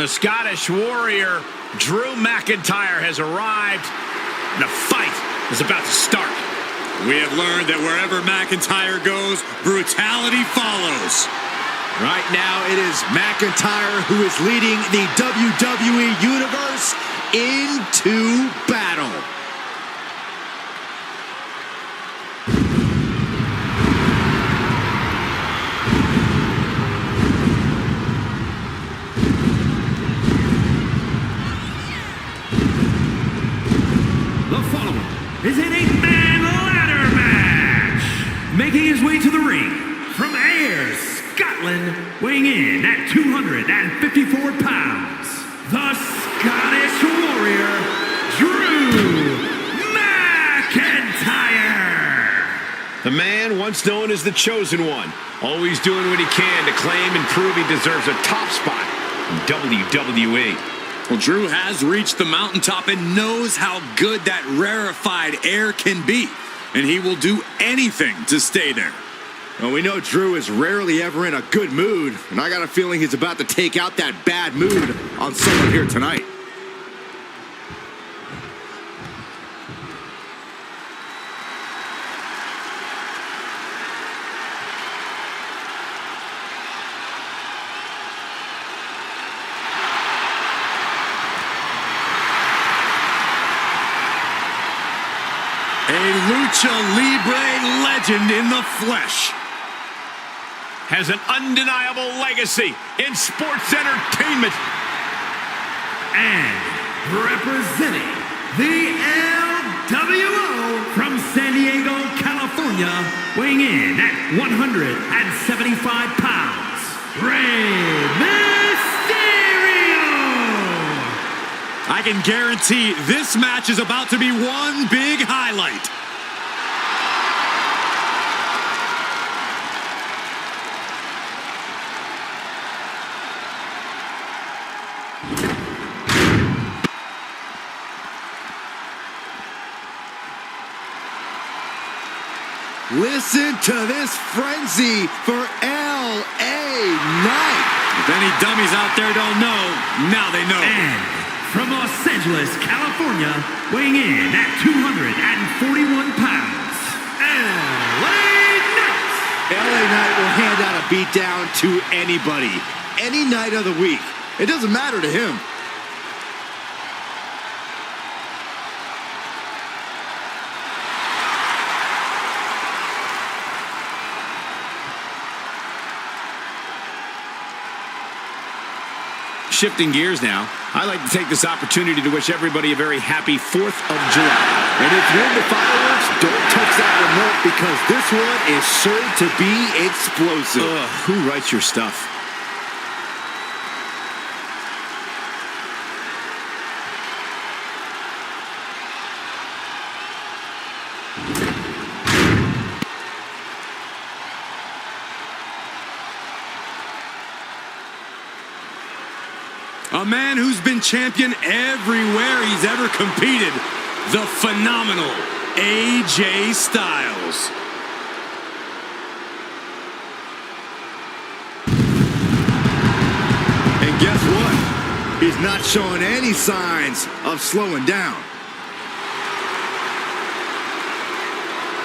The Scottish Warrior, Drew McIntyre, has arrived, and a fight is about to start. We have learned that wherever McIntyre goes, brutality follows. Right now, it is McIntyre who is leading the WWE Universe into battle. Is in a man ladder match. Making his way to the ring from Ayr, Scotland, weighing in at 254 pounds, the Scottish Warrior, Drew McIntyre. The man once known as the Chosen One, always doing what he can to claim and prove he deserves a top spot in WWE. Well, Drew has reached the mountaintop and knows how good that rarefied air can be. And he will do anything to stay there. Well, we know Drew is rarely ever in a good mood, and I got a feeling he's about to take out that bad mood on someone here tonight. lucha libre legend in the flesh. Has an undeniable legacy in sports entertainment. And representing the LWO from San Diego, California, weighing in at 175 pounds, Rey Mysterio! I can guarantee this match is about to be one big highlight. Listen to this frenzy for LA Knight. If any dummies out there don't know, now they know. And from Los Angeles, California, weighing in at 241 pounds, LA Knight. LA Knight will hand out a beatdown to anybody, any night of the week. It doesn't matter to him. Shifting gears now, I'd like to take this opportunity to wish everybody a very happy 4th of July. And if you're into fireworks, don't touch that remote because this one is sure to be explosive. Who writes your stuff? A man who's been champion everywhere he's ever competed. The phenomenal AJ Styles. And guess what? He's not showing any signs of slowing down.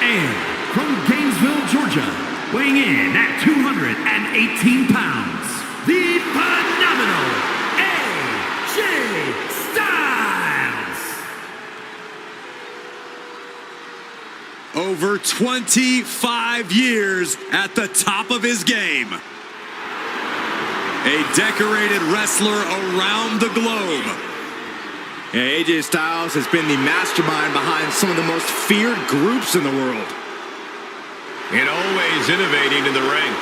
And from Gainesville, Georgia, weighing in at 218 pounds, the phenomenal AJ Styles. Over 25 years at the top of his game. A decorated wrestler around the globe. Yeah, AJ Styles has been the mastermind behind some of the most feared groups in the world. And always innovating in the ring.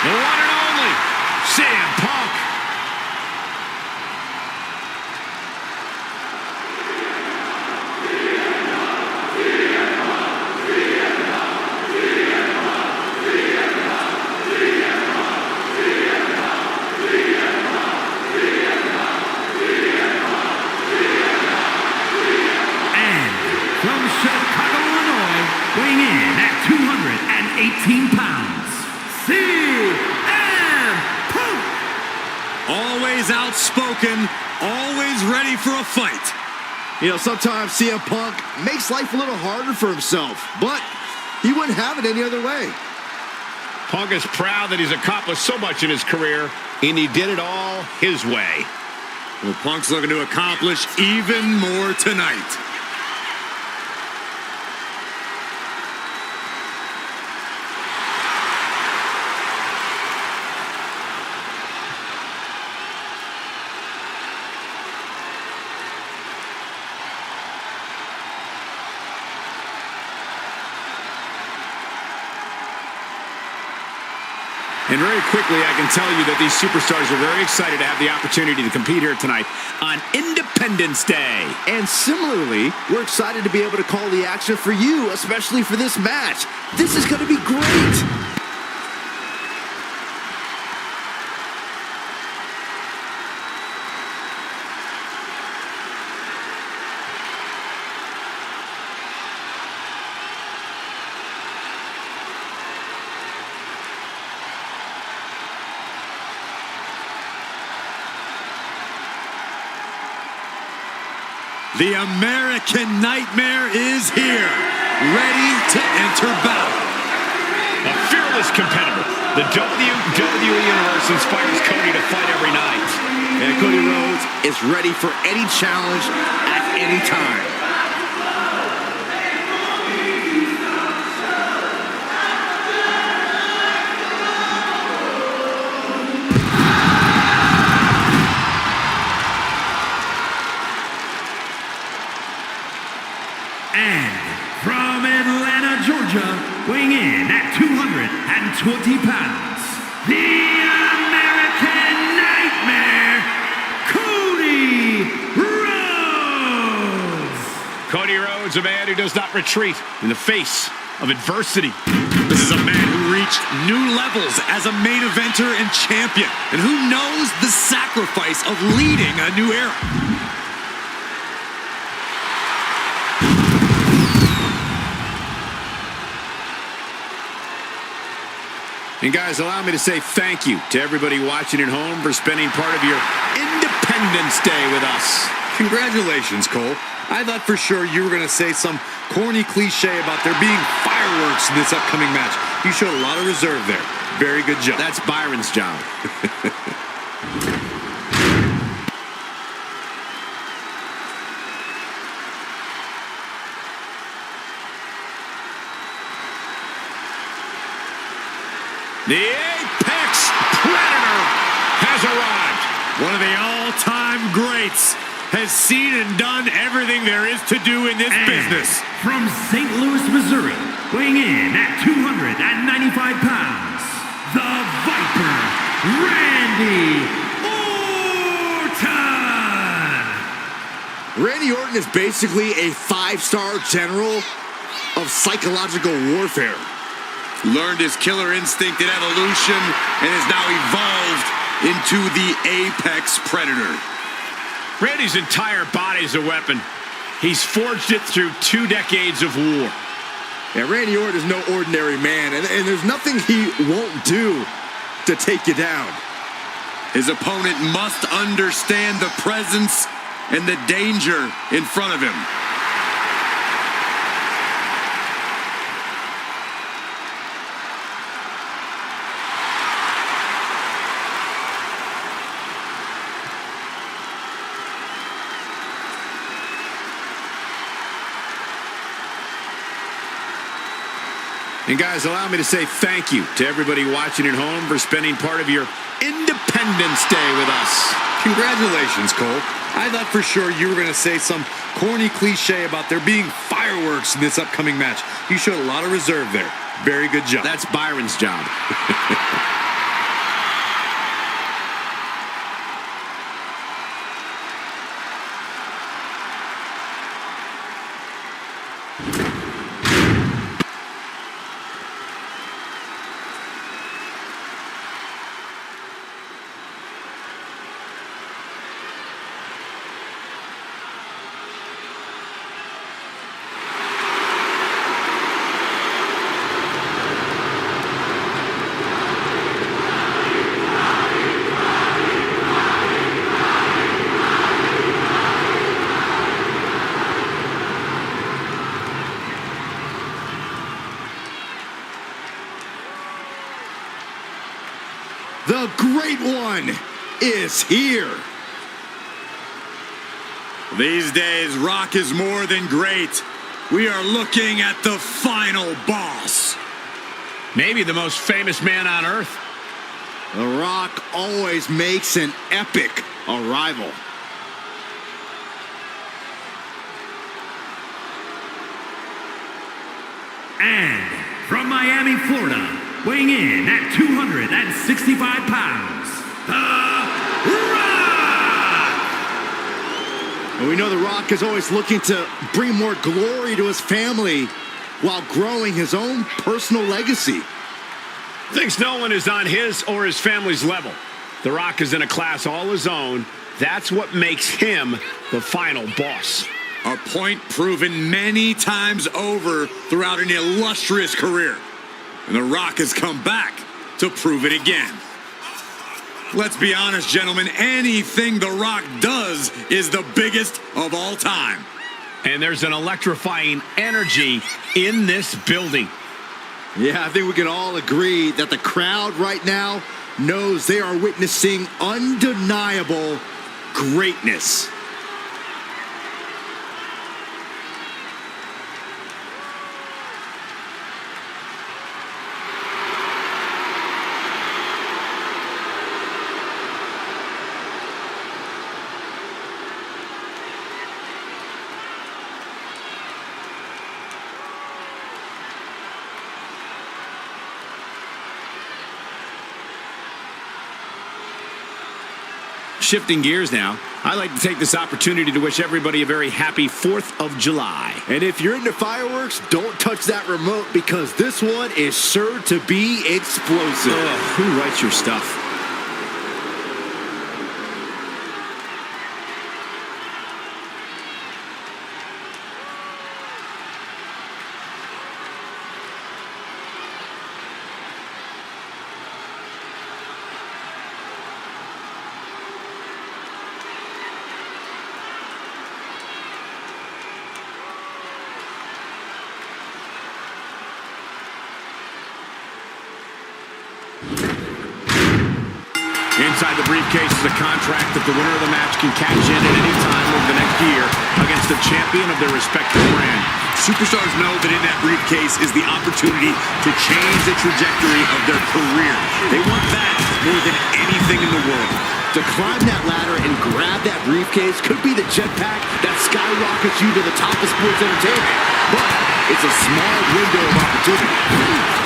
The one and only CM Punk. And from Chicago, Illinois, weighing in at 218 pounds, CM Punk. Always outspoken, always ready for a fight. You know, sometimes CM Punk makes life a little harder for himself, but he wouldn't have it any other way. Punk is proud that he's accomplished so much in his career, and he did it all his way. Well, Punk's looking to accomplish even more tonight. And very quickly, I can tell you that these superstars are very excited to have the opportunity to compete here tonight on Independence Day. And similarly, we're excited to be able to call the action for you, especially for this match. This is going to be great. The American Nightmare is here, ready to enter battle. A fearless competitor. The WWE Universe inspires Cody to fight every night. And Cody Rhodes is ready for any challenge at any time. And from Atlanta, Georgia, weighing in at 220 pounds, the American Nightmare, Cody Rhodes. Cody Rhodes, a man who does not retreat in the face of adversity. This is a man who reached new levels as a main eventer and champion, and who knows the sacrifice of leading a new era. And guys, allow me to say thank you to everybody watching at home for spending part of your Independence Day with us. Congratulations, Cole. I thought for sure you were going to say some corny cliche about there being fireworks in this upcoming match. You showed a lot of reserve there. Very good job. That's Byron's job. The Apex Predator has arrived. One of the all-time greats has seen and done everything there is to do in this business. From St. Louis, Missouri, weighing in at 295 pounds, the Viper, Randy Orton. Randy Orton is basically a 5-star general of psychological warfare. Learned his killer instinct in evolution and is now evolved into the Apex Predator. Randy's entire body is a weapon. He's forged it through 2 decades of war. Yeah, Randy Orton is no ordinary man, and there's nothing he won't do to take you down. His opponent must understand the presence and the danger in front of him. And guys, allow me to say thank you to everybody watching at home for spending part of your Independence Day with us. Congratulations, Cole. I thought for sure you were going to say some corny cliche about there being fireworks in this upcoming match. You showed a lot of reserve there. Very good job. That's Byron's job. The Great One is here. These days, Rock is more than great. We are looking at the final boss. Maybe the most famous man on earth. The Rock always makes an epic arrival. And from Miami, Florida, weighing in at 265 pounds, The Rock! And we know The Rock is always looking to bring more glory to his family while growing his own personal legacy. Thinks no one is on his or his family's level. The Rock is in a class all his own. That's what makes him the final boss. A point proven many times over throughout an illustrious career. And The Rock has come back to prove it again. Let's be honest, gentlemen, anything The Rock does is the biggest of all time. And there's an electrifying energy in this building. Yeah, I think we can all agree that the crowd right now knows they are witnessing undeniable greatness. Shifting gears now, I'd like to take this opportunity to wish everybody a very happy 4th of July. And if you're into fireworks, don't touch that remote because this one is sure to be explosive. Who writes your stuff? Inside the briefcase is a contract that the winner of the match can cash in at any time over the next year against the champion of their respective brand. Superstars know that in that briefcase is the opportunity to change the trajectory of their career. They want that more than anything in the world. To climb that ladder and grab that briefcase could be the jetpack that skyrockets you to the top of sports entertainment. But it's a small window of opportunity.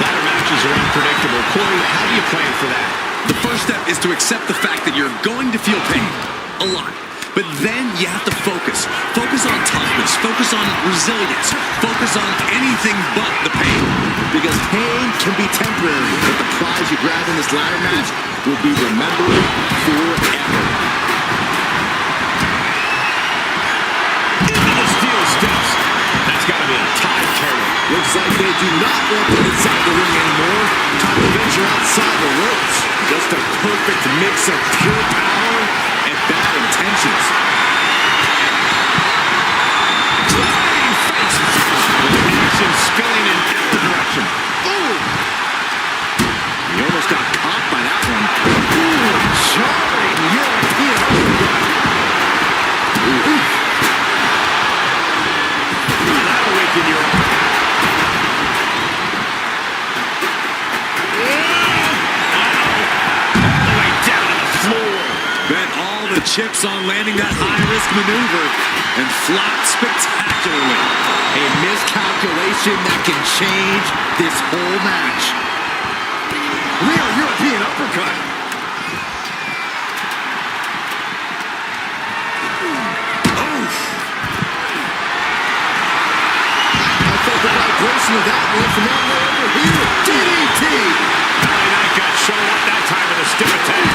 Ladder matches are unpredictable. Corey, how do you plan for that? The first step is to accept the fact that you're going to feel pain. A lot. But then you have to focus. Focus on toughness. Focus on resilience. Focus on anything but the pain. Because pain can be temporary, but the prize you grab in this ladder match will be remembered forever. Into the steel steps. That's got to be a tie terror. Looks like they do not want them inside the ring anymore. Time to venture outside the ropes. Just a perfect mix of pure power and bad intentions. Flying face first with action spilling in every direction. Ooh! He almost got caught by that one. Ooh, jarring European uppercut. Ooh. That'll awaken your arm. Bet all the chips on landing that high-risk maneuver and flopped spectacularly. A miscalculation that can change this whole match. Real European uppercut. Oof. I felt the vibration of that one from all the way over here. DDT. Valley Knight got shown up that time with a stiff attack.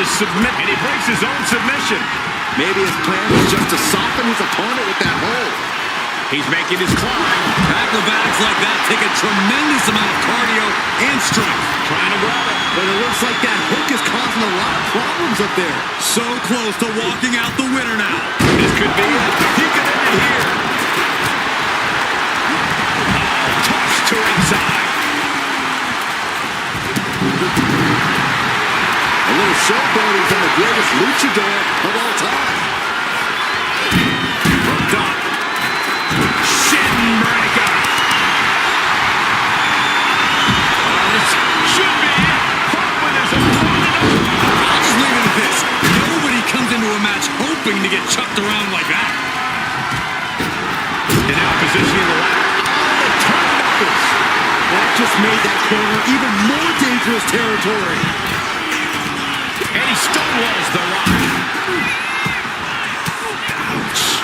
Submit, and he breaks his own submission. Maybe his plan was just to soften his opponent with that hold. He's making his climb. Acrobatics like that take a tremendous amount of cardio and strength. Trying to grab it. But it looks like that hook is causing a lot of problems up there. So close to walking out the winner now. This could be it. He could end it here. Toss to inside. A little showboating from the greatest luchador of all time. And now positioning the ladder on the turnbuckles. That just made that corner even more dangerous territory. And he stonewalls the Rock. Ouch.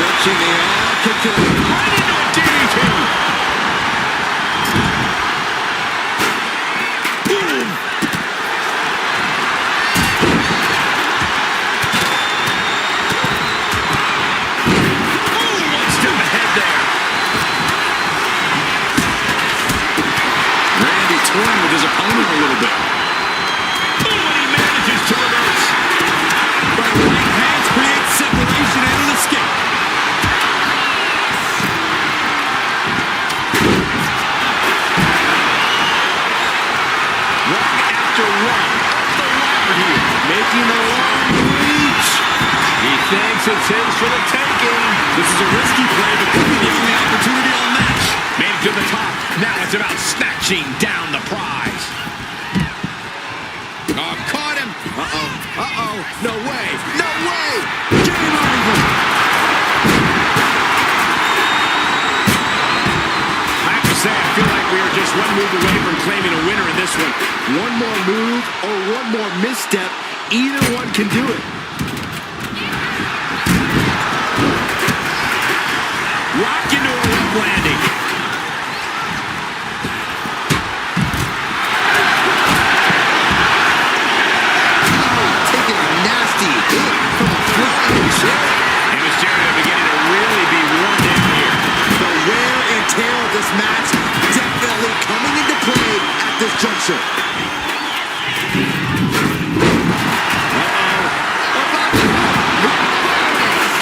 Watching the all kick to the Right into a DDT. Boom. Oh, one step ahead there. Randy toying with his opponent a little bit. Oh, and he manages to reverse. But right hands create separation and an escape. Run after run. The ladder here. making the long reach. He thinks it's his for the taking. This is a risky play, but could be the only opportunity on match. Made it to the top. Now it's about snatching down the prize. Oh, caught him. Uh-oh. Uh-oh. No way. No way. Game over. I have to say, I feel like we are just one move away from claiming a winner in this one. One more move or one more misstep, either one can do it. Rock into a rough landing. Taking a nasty hit from a flying chair. And Mysterio beginning to really be worn down here. The wear and tear of this match definitely coming into play at this juncture.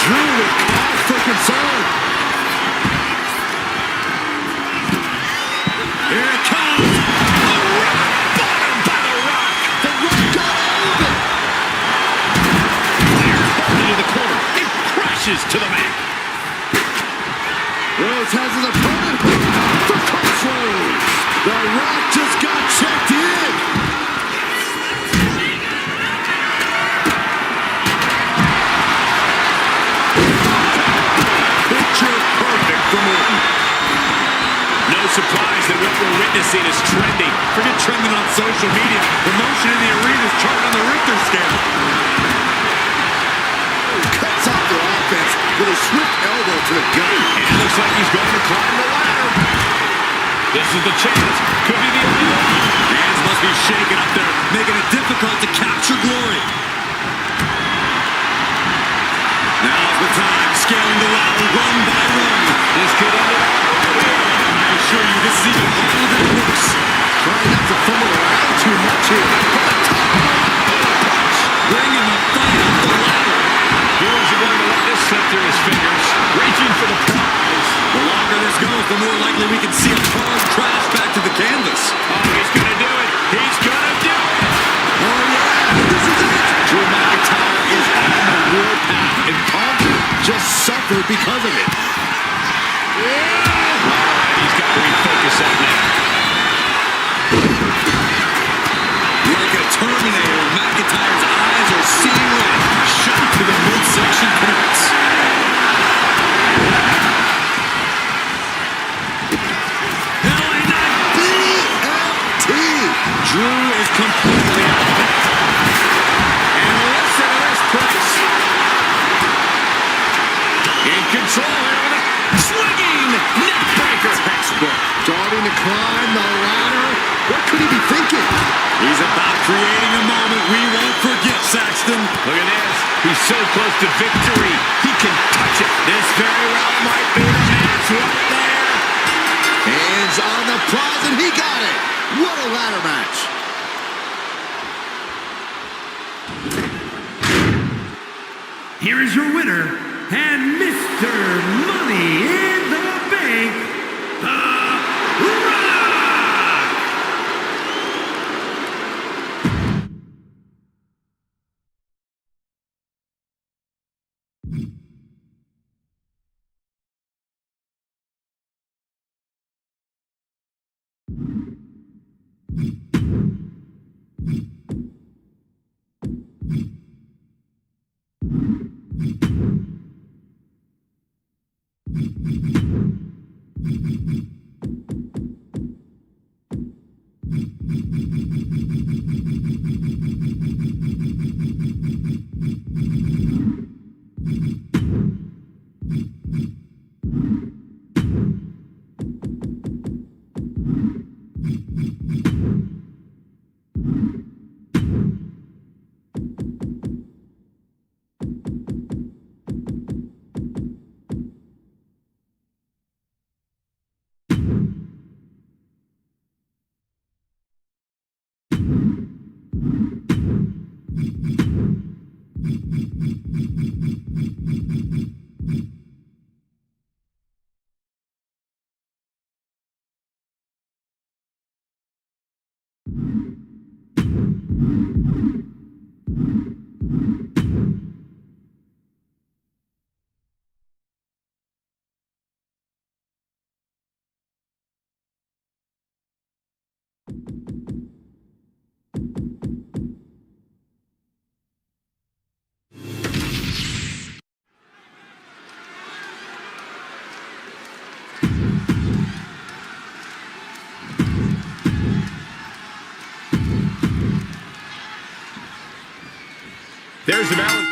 Drew with cause for concern. Here it comes. The Rock, bottom by the Rock. The Rock got all of it. Fires hard into the corner. It crashes to the mat. Rose has his opponent hooked for crossroads. The Rock just got checked in. Picture perfect from Orton. No surprise that what we're witnessing is trending. Forget trending on social media. The motion in the arena is charted on the Richter scale. Cuts off their offense with a swift elbow to the gut. And it looks like he's going to climb the ladder. This is the chance. Could be the only one. Hands must be shaking up there, making it difficult to capture glory. Now's the time, scaling the ladder run by run. This could end it all right here. I assure you, this is even harder than it looks. Trying not to fumble around too much here. From the top of the punch. Bringing the fight up the ladder. He wasn't going to let this slip through his fingers. Reaching for the prize. The longer this goes, the more likely we can see a hard crash back to the canvas. Oh, he's going to do it. He's going to do it. Oh, yeah. This is it. Drew McIntyre is on the warpath, and Punk just suffered because of it. All right, he's got to refocus that now. Like a Terminator, McIntyre's eyes are seeing red. Shot to the midsection points. LA Knight. BFT. Drew is completely out of it. And listen to this place. In control here with a swinging neck breaker. Textbook. Starting to climb the ladder. What could he be thinking? He's about creating a moment we won't forget, Saxton. Look at this. He's so close to victory. He can touch it. This very well might be the match right there. Hands on the prize, and he got it. What a ladder match. Here is your winner and Mr. Money in the Bank, The Rock! There's the balance.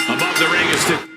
Above the ring is to...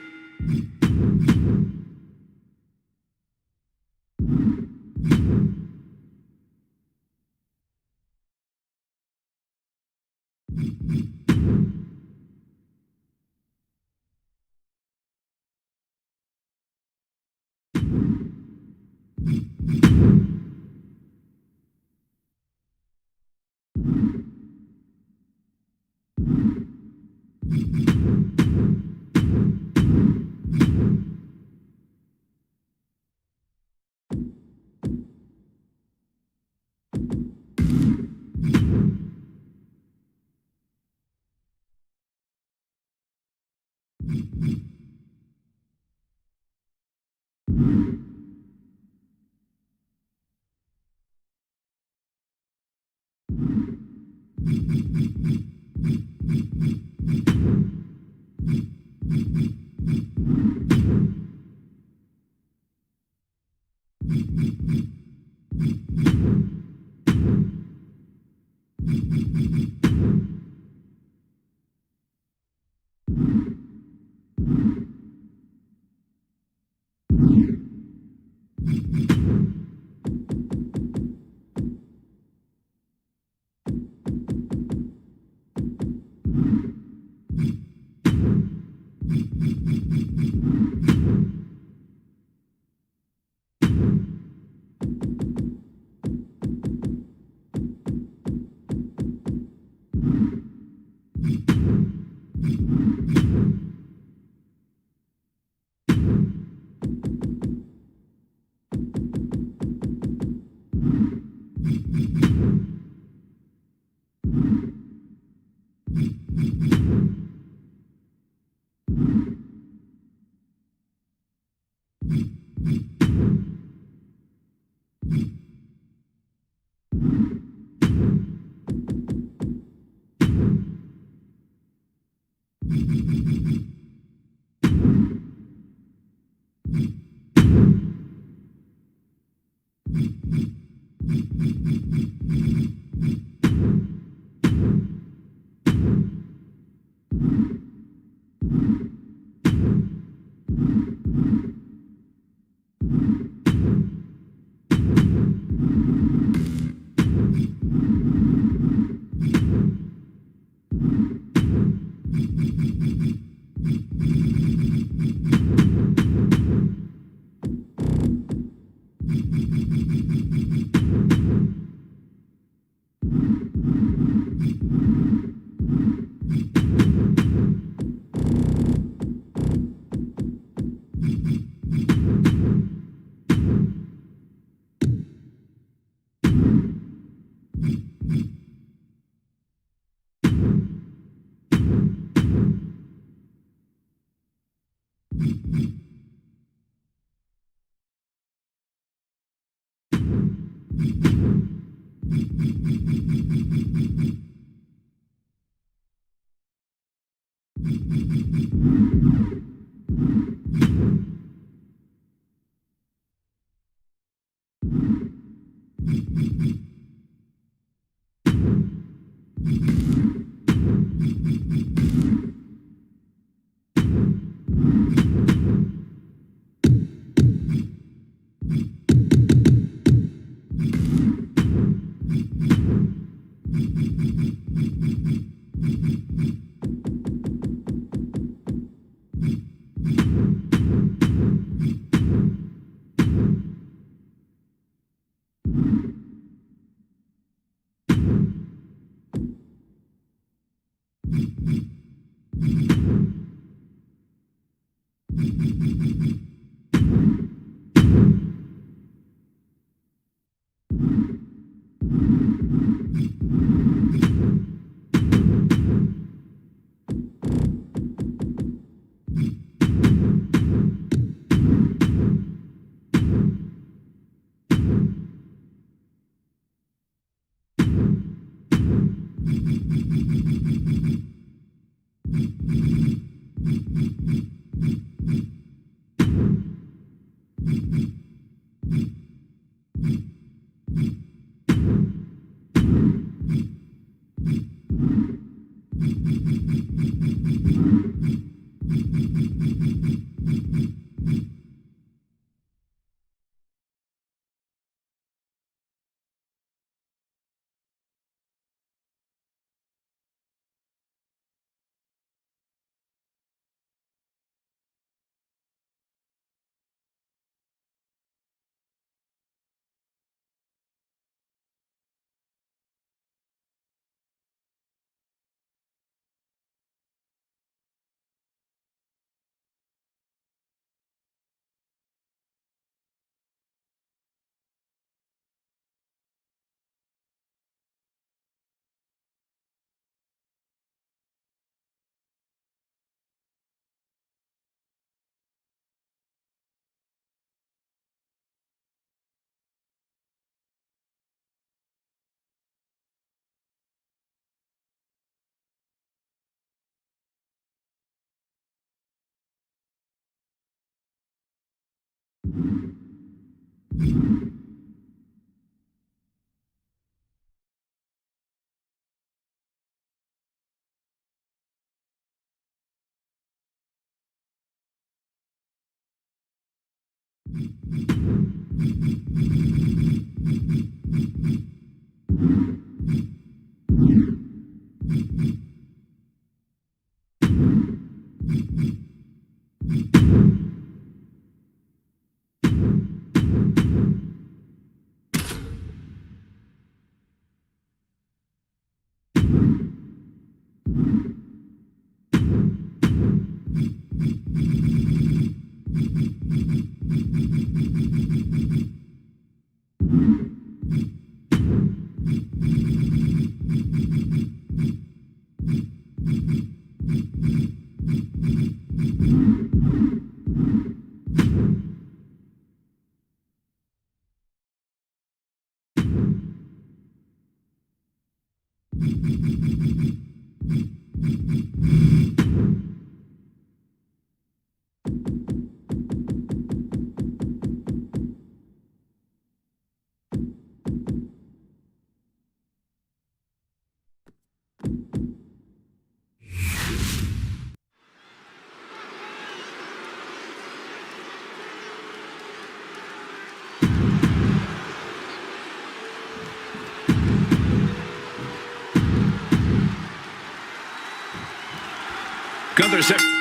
Gunther set.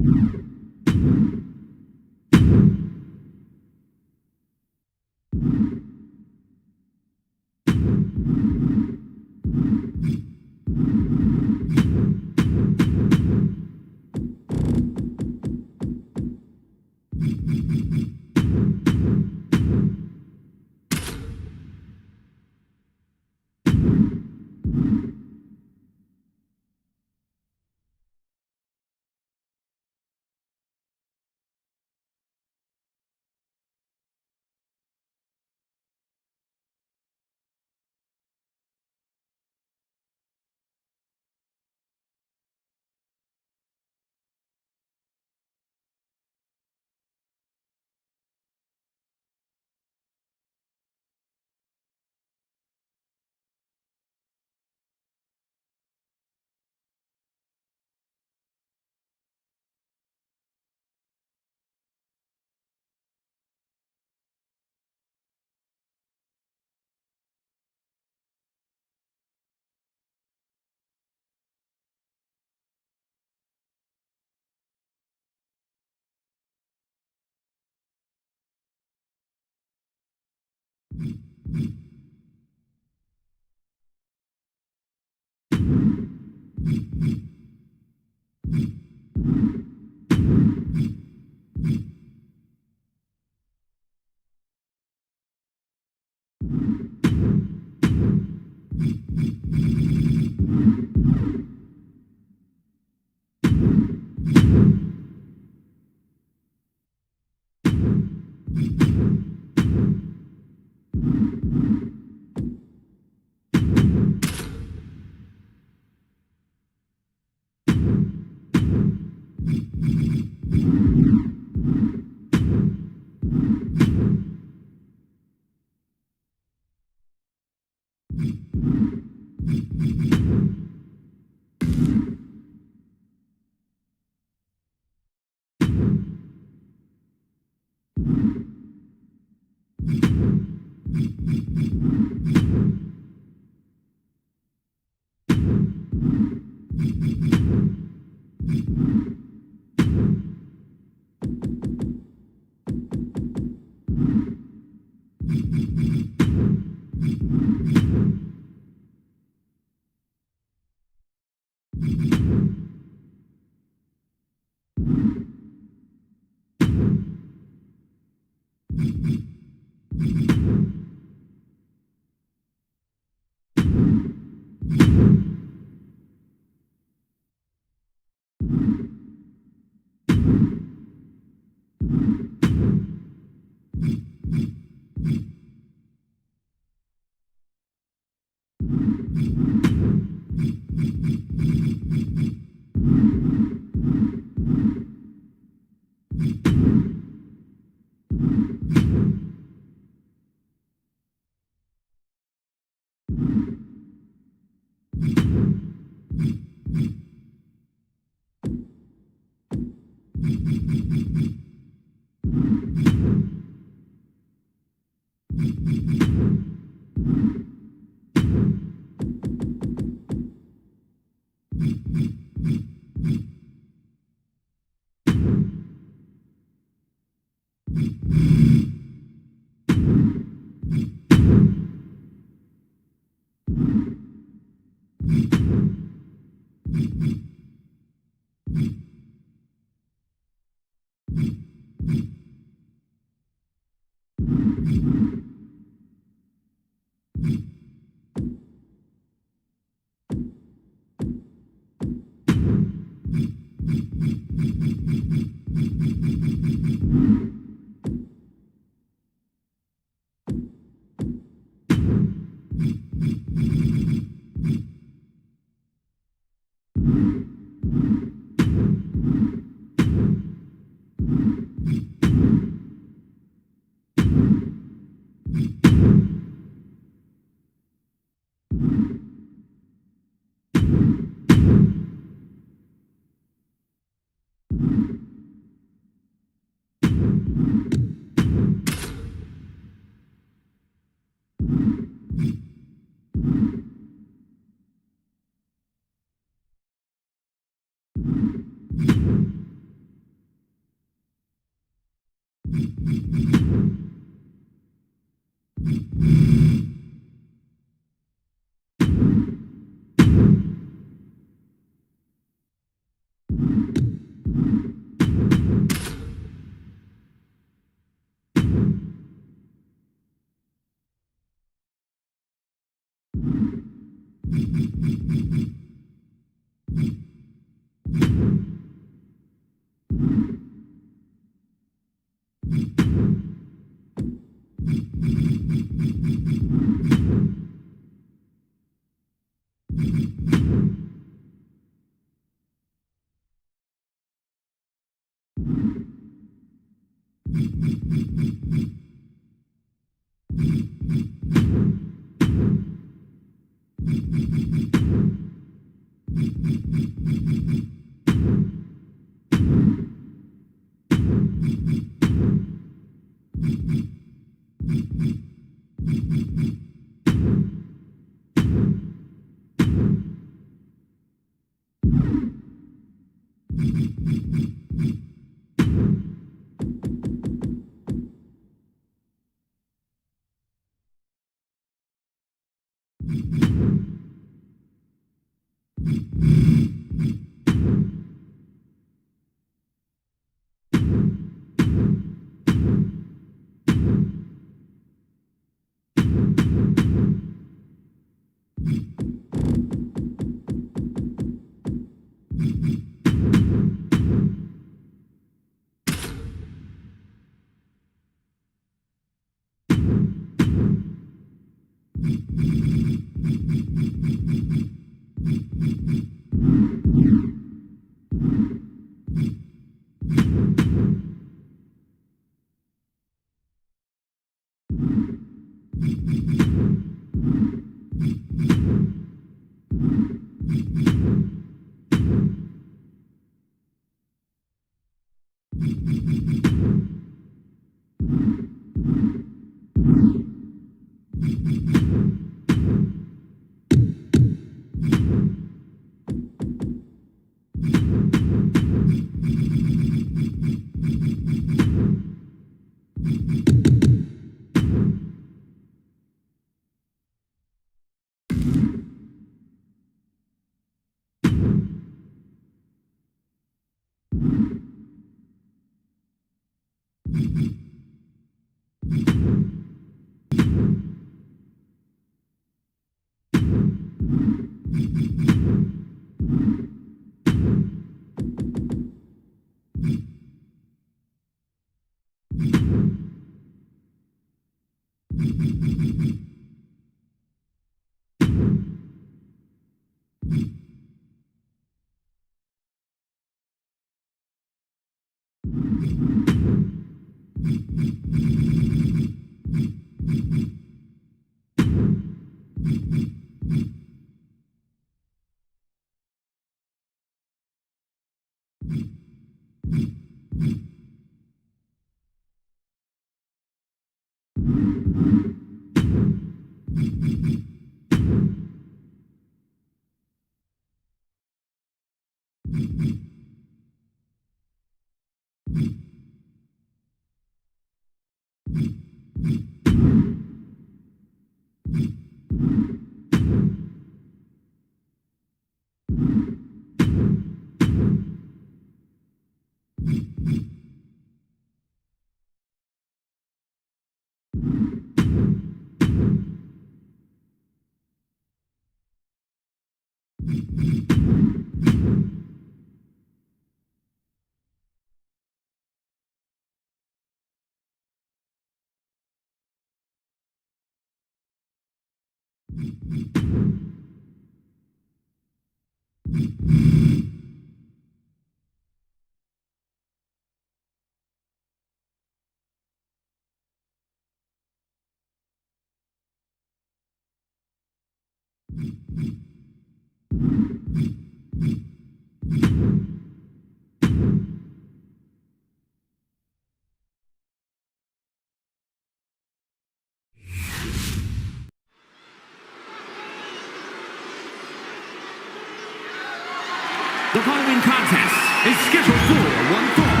The The following contest is scheduled for one fall.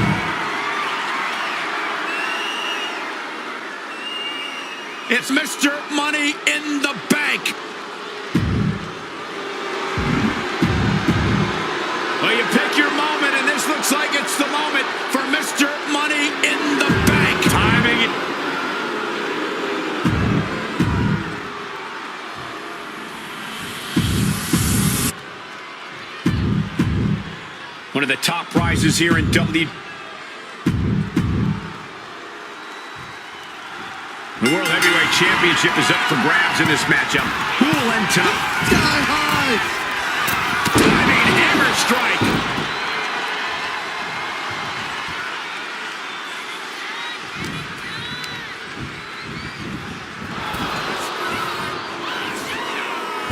It's Mr. Money in the Bank. Well, you pick your moment, and this looks like it's the moment for Mr. Money in the Bank. Timing it. One of the top prizes here in WWE. The World Heavyweight Championship is up for grabs in this matchup. Who will end tonight? Sky high. Hammer strike.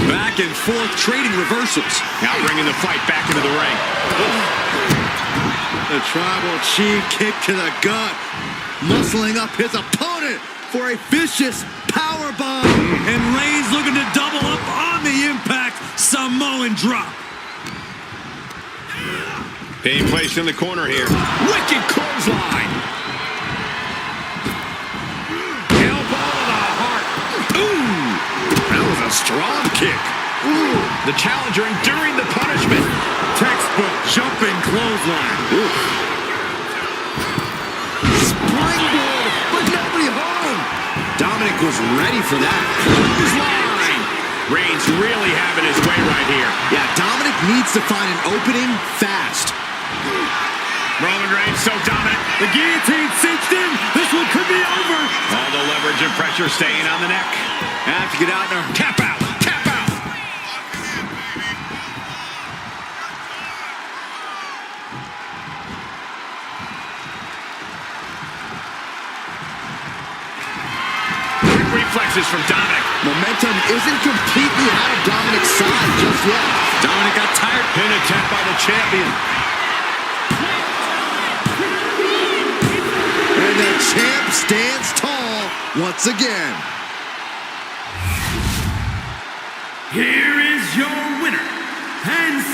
Back and forth, trading reversals. Now bringing the fight back into the ring. The Tribal Chief kick to the gut, muscling up his opponent for a vicious power bomb. And Reigns looking to double up on the impact Samoan drop. Being placed in the corner here. Wicked clothesline. Elbow to the heart. Ooh, That was a strong kick. ooh. The challenger enduring the punishment. Textbook jumping clothesline. Springboard, but nobody home. Dominic was ready for that. Clothesline. Reigns really having his way right here. Yeah, Dominic needs to find an opening fast. Roman Reigns so dominant. The guillotine cinched in. This one could be over. All the leverage and pressure staying on the neck. Have to get out there. Tap out. Tap out. Quick reflexes from Dominic. Momentum isn't completely out of Dominic's side just yet. Dominic got tired. Pin attempt by the champion. And the champ stands tall once again. Here is your winner, and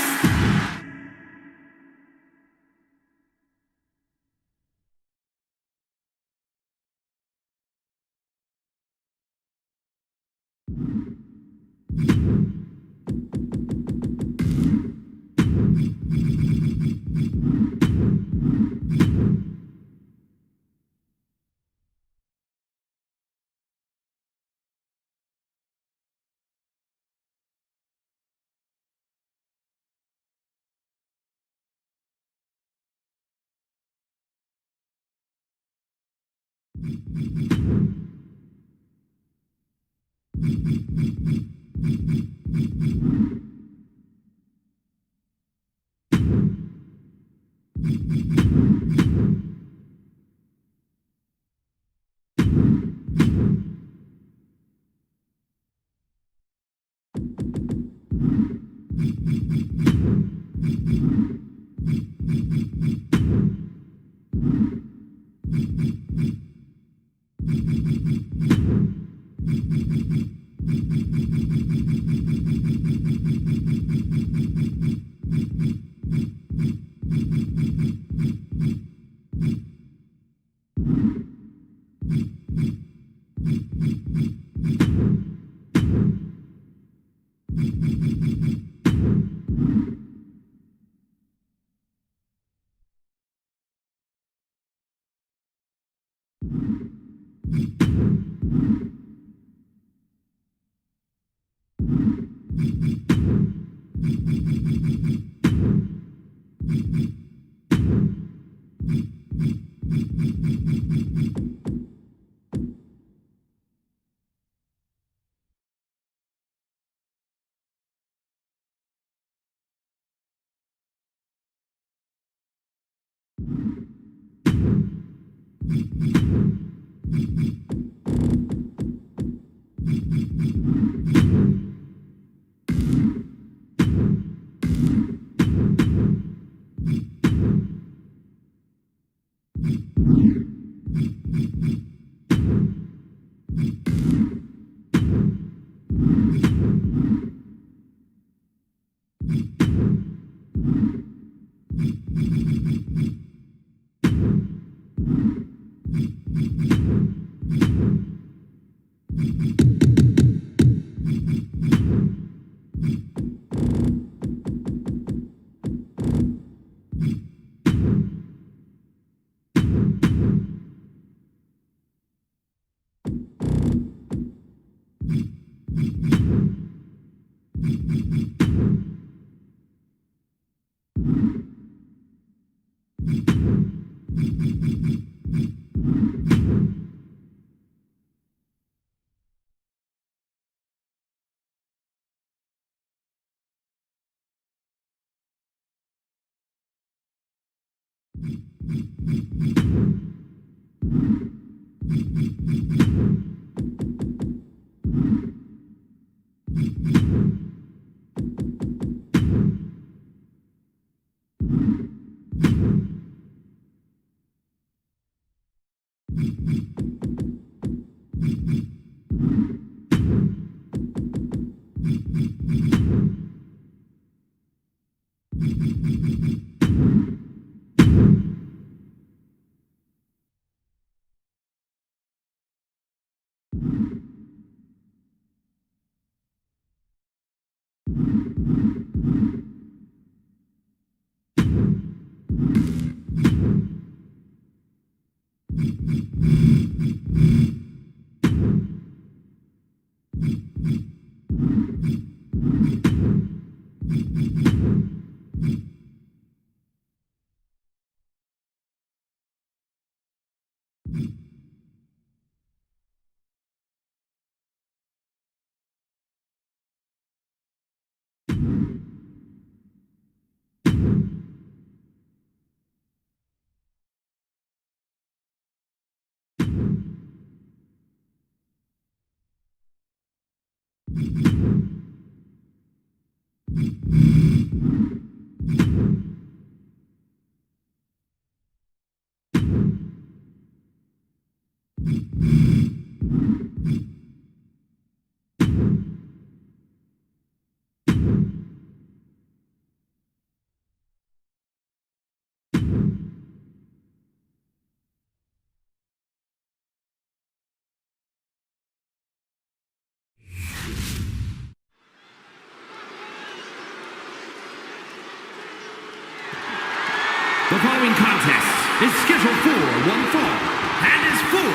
The following contest is scheduled for one fall and is for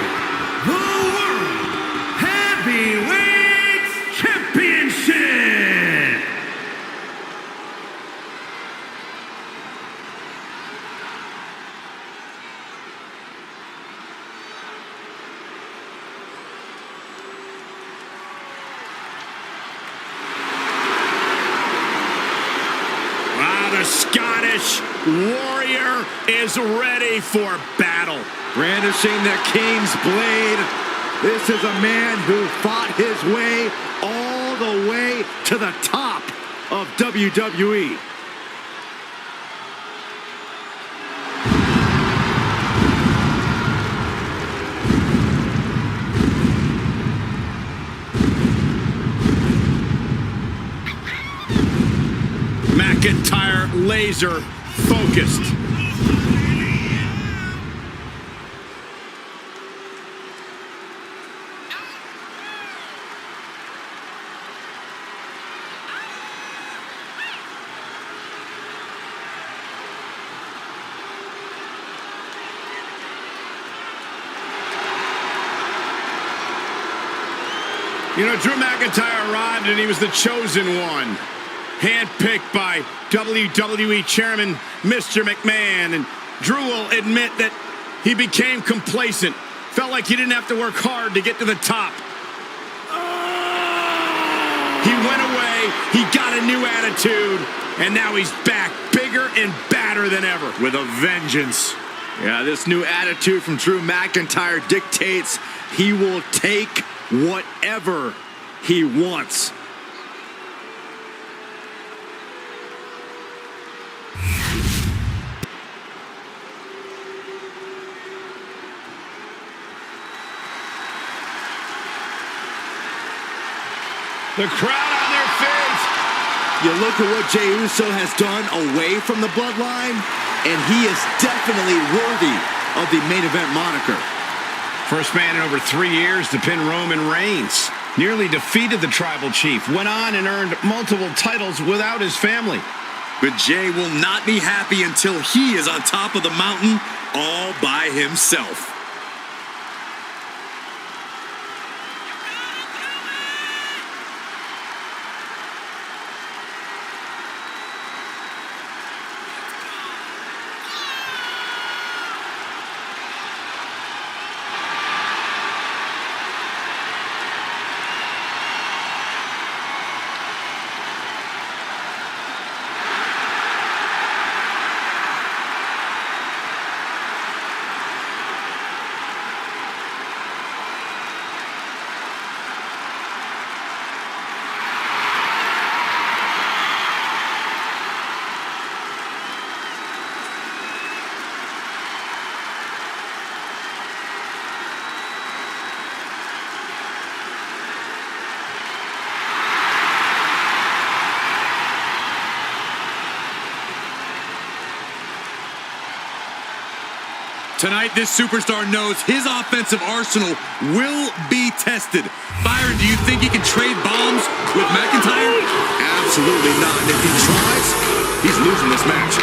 the World Heavyweight Championship. The Scottish Warrior is ready for battle. Brandishing the King's blade. This is a man who fought his way all the way to the top of WWE. McIntyre laser focused. You know, Drew McIntyre arrived and he was the chosen one. Handpicked by WWE Chairman Mr. McMahon. And Drew will admit that he became complacent. Felt like he didn't have to work hard to get to the top. He went away, he got a new attitude, and now he's back bigger and badder than ever. With a vengeance. Yeah, this new attitude from Drew McIntyre dictates he will take whatever he wants. The crowd on their feet. You look at what Jey Uso has done away from the bloodline. and he is definitely worthy of the main event moniker. First man in over 3 years to pin Roman Reigns. Nearly defeated the Tribal Chief. Went on and earned multiple titles without his family. But Jay will not be happy until he is on top of the mountain all by himself. Tonight, this superstar knows his offensive arsenal will be tested. Byron, do you think he can trade bombs with McIntyre? Absolutely not. And if he tries, he's losing this match.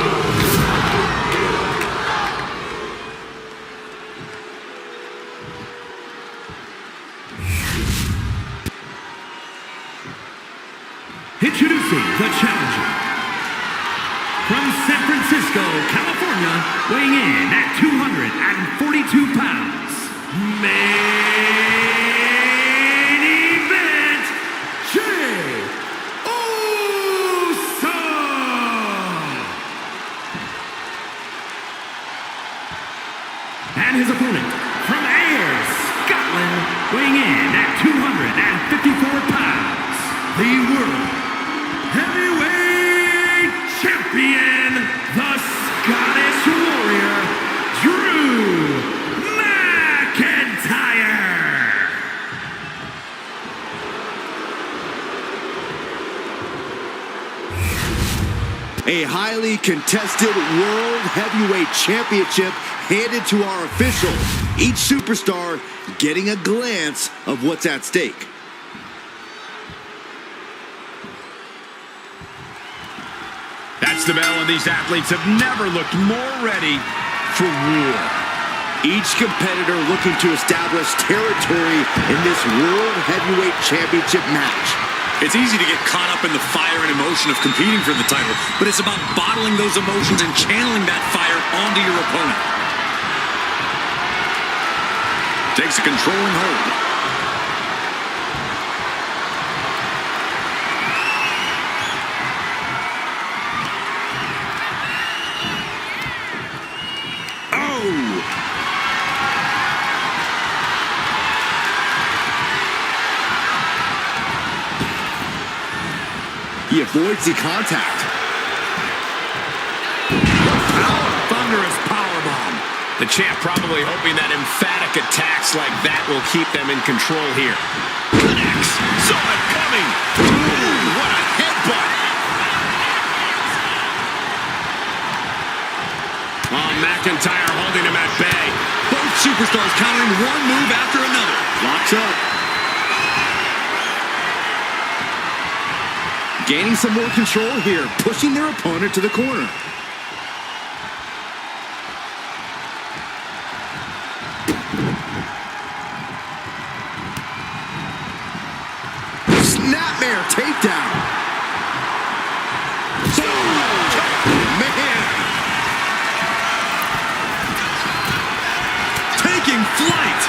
Introducing the challenger. From San Francisco, California, weighing in at 242 pounds. Main event, Jey Uso! And his opponent, from Ayr, Scotland, weighing in at 254 pounds. The World Heavyweight Champion, the Scottish Warrior, Drew McIntyre. A highly contested World Heavyweight Championship handed to our official. Each superstar getting a glance of what's at stake. That's the bell, and these athletes have never looked more ready for war. Each competitor looking to establish territory in this World Heavyweight Championship match. It's easy to get caught up in the fire and emotion of competing for the title, but it's about bottling those emotions and channeling that fire onto your opponent. Takes a controlling hold. He avoids the contact. Thunderous powerbomb. The champ probably hoping that emphatic attacks like that will keep them in control here. Connects. Saw it coming. Ooh, what a headbutt. Oh, McIntyre holding him at bay. Both superstars countering one move after another. Locks up. Gaining some more control here, pushing their opponent to the corner. Snapmare takedown. Man. Taking flight.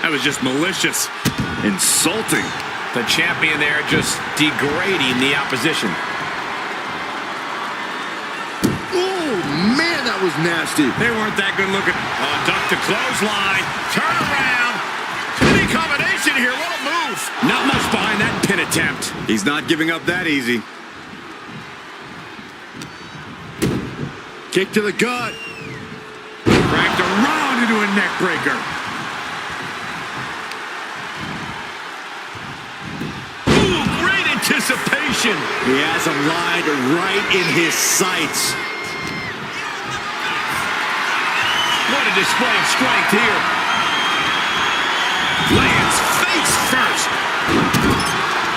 That was just malicious. Insulting. The champion there just degrading the opposition. Oh, man, that was nasty. They weren't that good looking. Oh, duck to clothesline. Turn around. Any combination here. What a move. Not much behind that pin attempt. He's not giving up that easy. Kick to the gut. Cracked around into a neck breaker. anticipation. He has him lined right in his sights. What a display of strength here. Lands face first.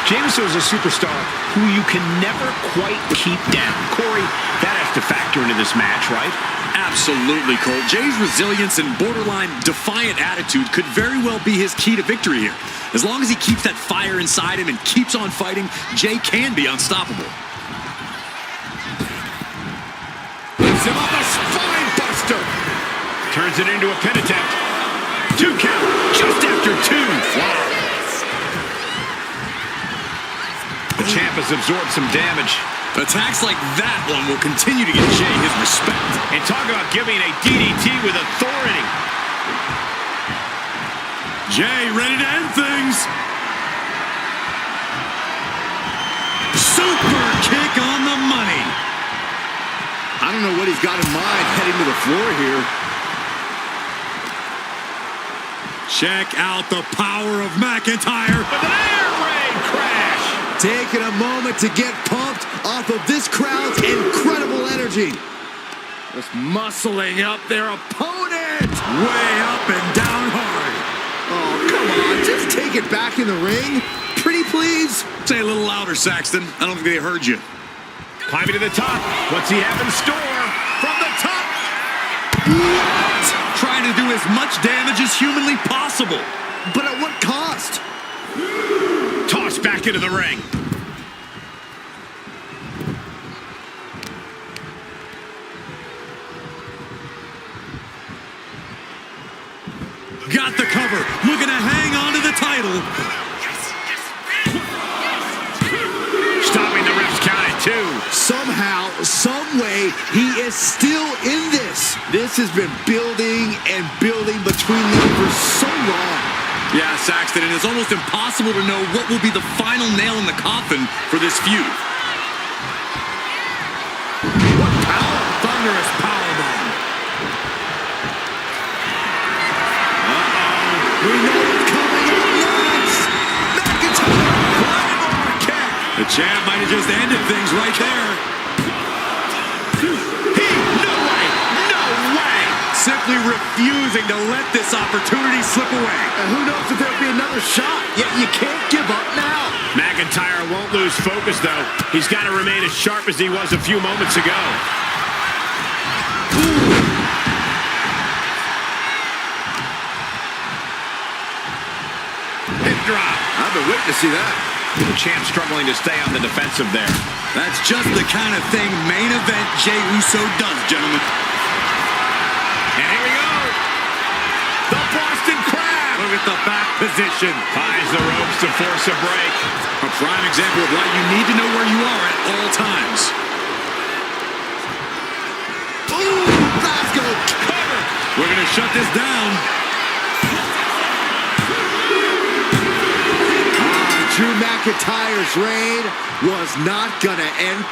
Jameson is a superstar who you can never quite keep down. Corey, that has to factor into this match, right? Absolutely, Cole. Jay's resilience and borderline defiant attitude could very well be his key to victory here. As long as he keeps that fire inside him and keeps on fighting, Jay can be unstoppable. Puts him on the spine buster. Turns it into a pin attempt. 2 count, just after 2. Wow. The champ has absorbed some damage. Attacks like that one will continue to give Jay his respect. And talk about giving a DDT with authority. Jay ready to end things. Super kick on the money. I don't know what he's got in mind heading to the floor here. Check out the power of McIntyre. With an air raid crash. Taking a moment to get pumped off of this crowd's incredible energy. Just muscling up their opponent. Way up and down hard. Oh, come on. Just take it back in the ring. Pretty please. Say a little louder, Saxton. I don't think they heard you. Climbing to the top. What's he have in store? From the top. What? Trying to do as much damage as humanly possible. But at what cost? Tossed back into the ring. Got the cover. Looking to hang on to the title. Stopping the ref's count at 2. Somehow, some way, he is still in this. This has been building and building between them for so long. Yeah, Saxton, and it's almost impossible to know what will be the final nail in the coffin for this feud. What power! Thunderous powerbomb. We know what's coming up next. McIntyre, Claymore kick. The champ might have just ended things right there. No way. No way. Simply refusing to let this opportunity slip away. And who knows if there'll be another shot, yet you can't give up now. McIntyre won't lose focus, though. He's got to remain as sharp as he was a few moments ago. Hip drop. I've been waiting to see that. The champ struggling to stay on the defensive there. That's just the kind of thing main event Jey Uso does, gentlemen. And here we go. The Boston Crab. Look at the back position. Ties the ropes to force a break. A prime example of why you need to know where you are at all times. Ooh, Glasgow cover. We're going to shut this down. Drew McIntyre's reign was not gonna end.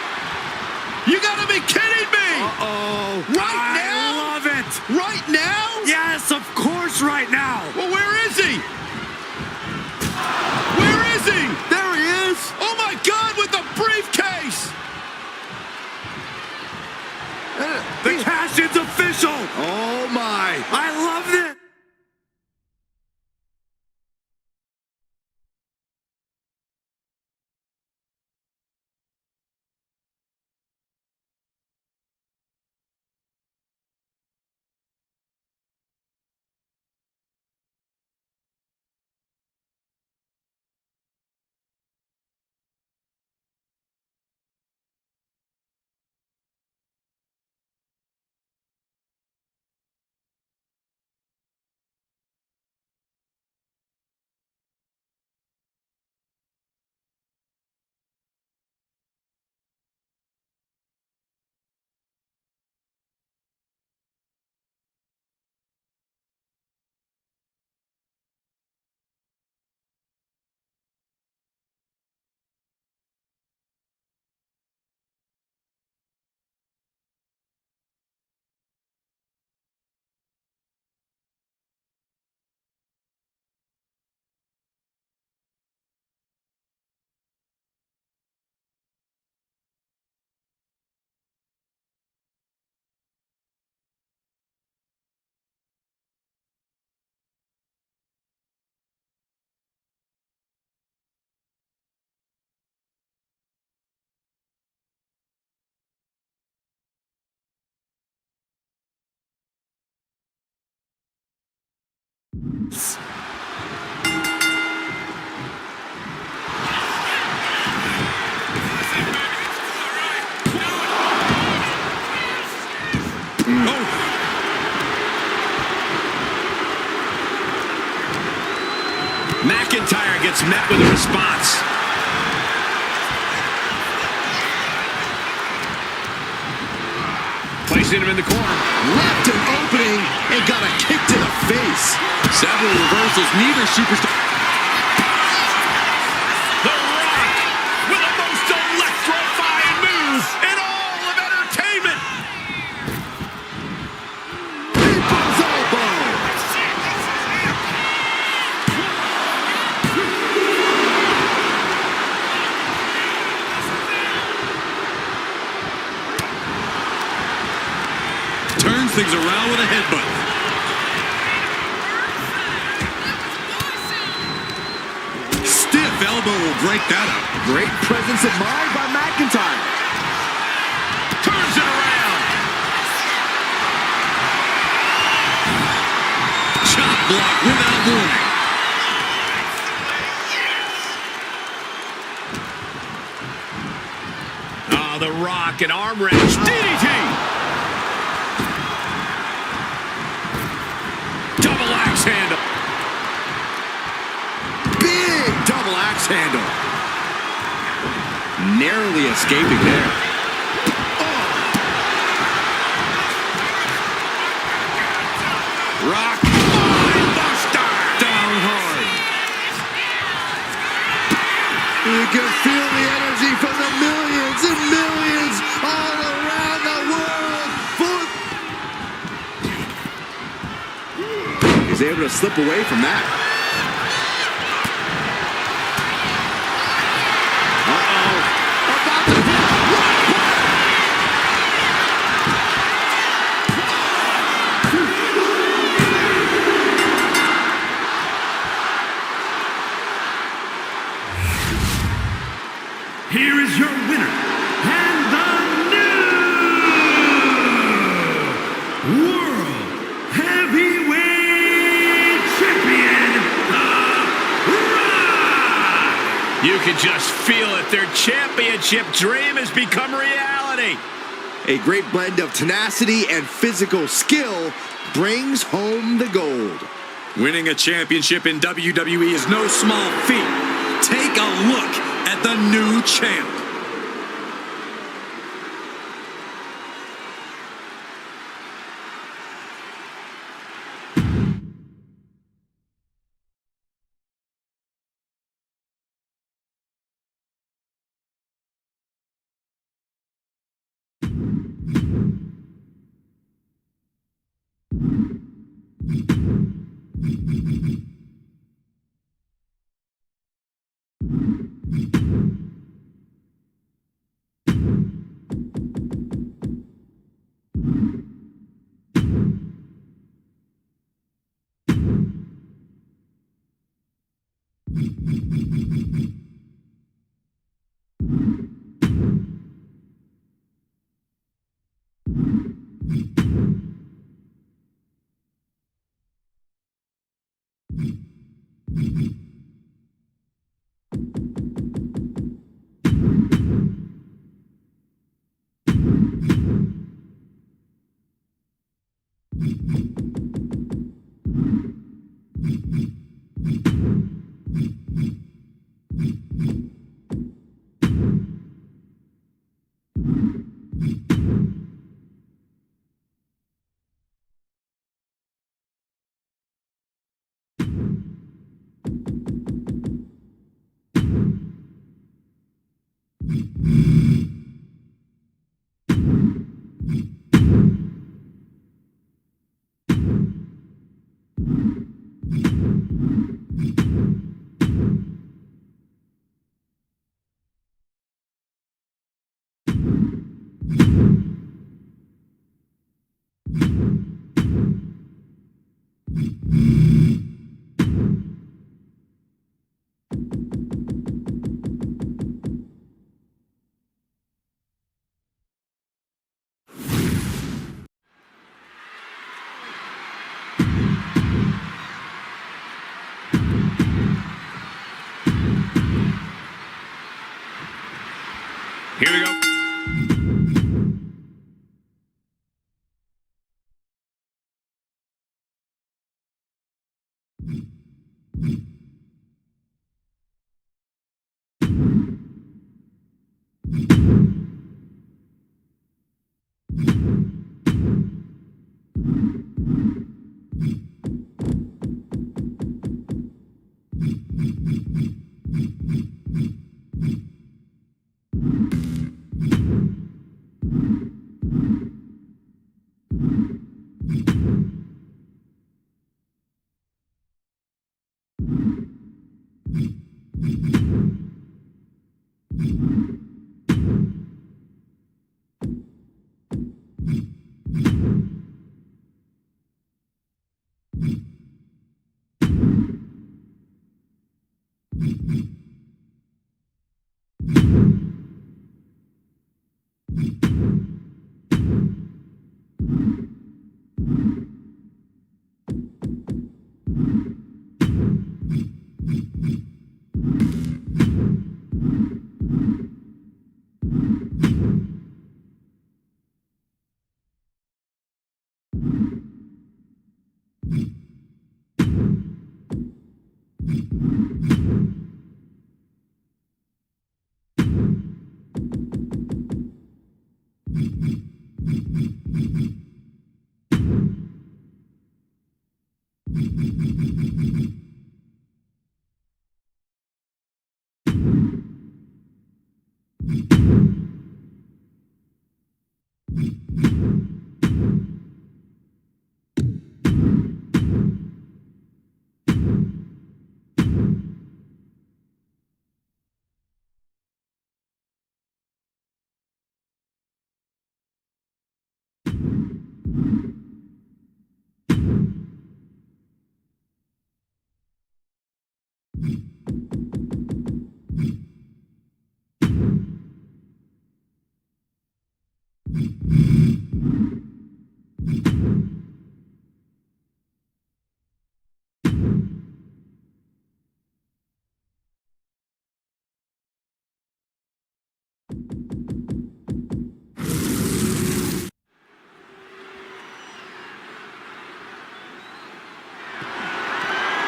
You gotta be kidding me! Uh-oh. Right now? I love it. Right now? Yes, of course, right now. Well, where is he? Where is he? There he is. Oh my God, with the briefcase! The cash-in's official. Oh my. I love this. McIntyre gets met with a response. Placing him in the corner. Left an opening and got a kick to the face. Several reversals, neither superstar. The Rock with the most electrifying move in all of entertainment. People's elbow. Turns things around with a headbutt. Stiff elbow will break that up. Great presence of mind by McIntyre. Turns it around. Chop block without warning. Oh, the Rock, an arm wrench. DDT. Double axe handle. Big double axe handle. Narrowly escaping there. Rock. Spine buster. Down hard. You can feel the energy from the millions and millions all around the world. He's able to slip away from that. About to hit. Here is your winner, and the new World Heavyweight Champion, The Rock! You can just feel it. Their championship dream has become reality. A great blend of tenacity and physical skill brings home the gold. Winning a championship in WWE is no small feat. Take a look at the new champ. Here we go.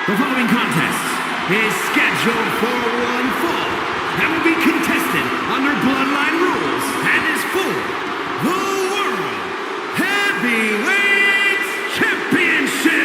The following contest is scheduled for one fall and will be contested under Bloodline rules and is for the World Heavyweight Championship.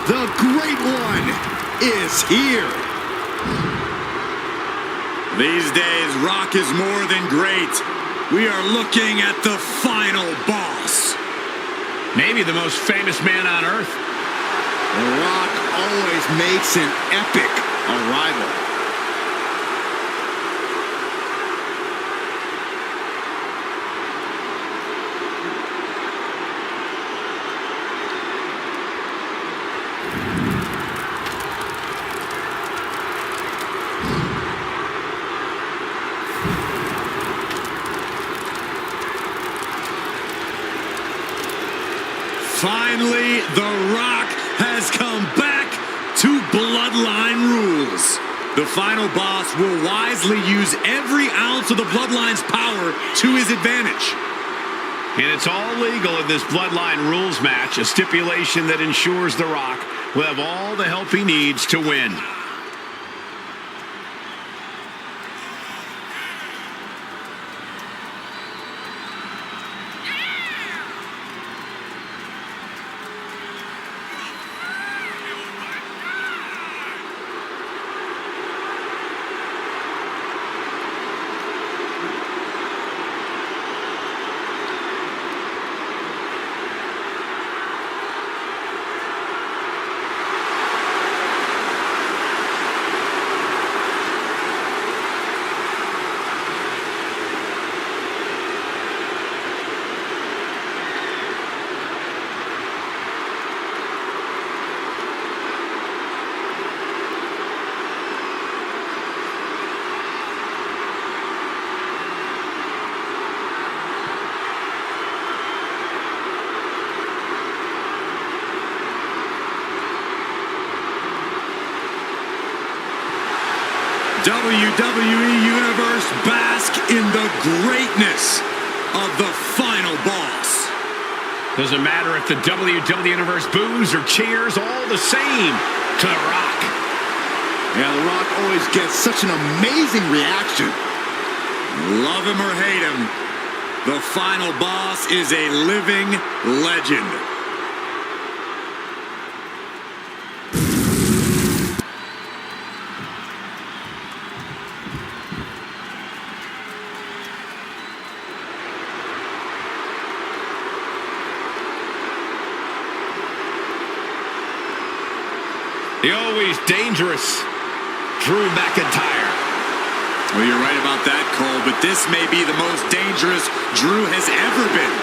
The Great One is here. These days, Rock is more than great. We are looking at the final boss. Maybe the most famous man on earth. The Rock always makes an epic arrival. Finally, The Rock has come back to Bloodline rules. The final boss will wisely use every ounce of the Bloodline's power to his advantage. And it's all legal in this Bloodline rules match, a stipulation that ensures The Rock will have all the help he needs to win. WWE Universe bask in the greatness of the final boss. Doesn't matter if the WWE Universe boos or cheers, all the same to The Rock. Yeah, The Rock always gets such an amazing reaction. Love him or hate him, the final boss is a living legend. The always dangerous Drew McIntyre. Well, you're right about that, Cole, but this may be the most dangerous Drew has ever been.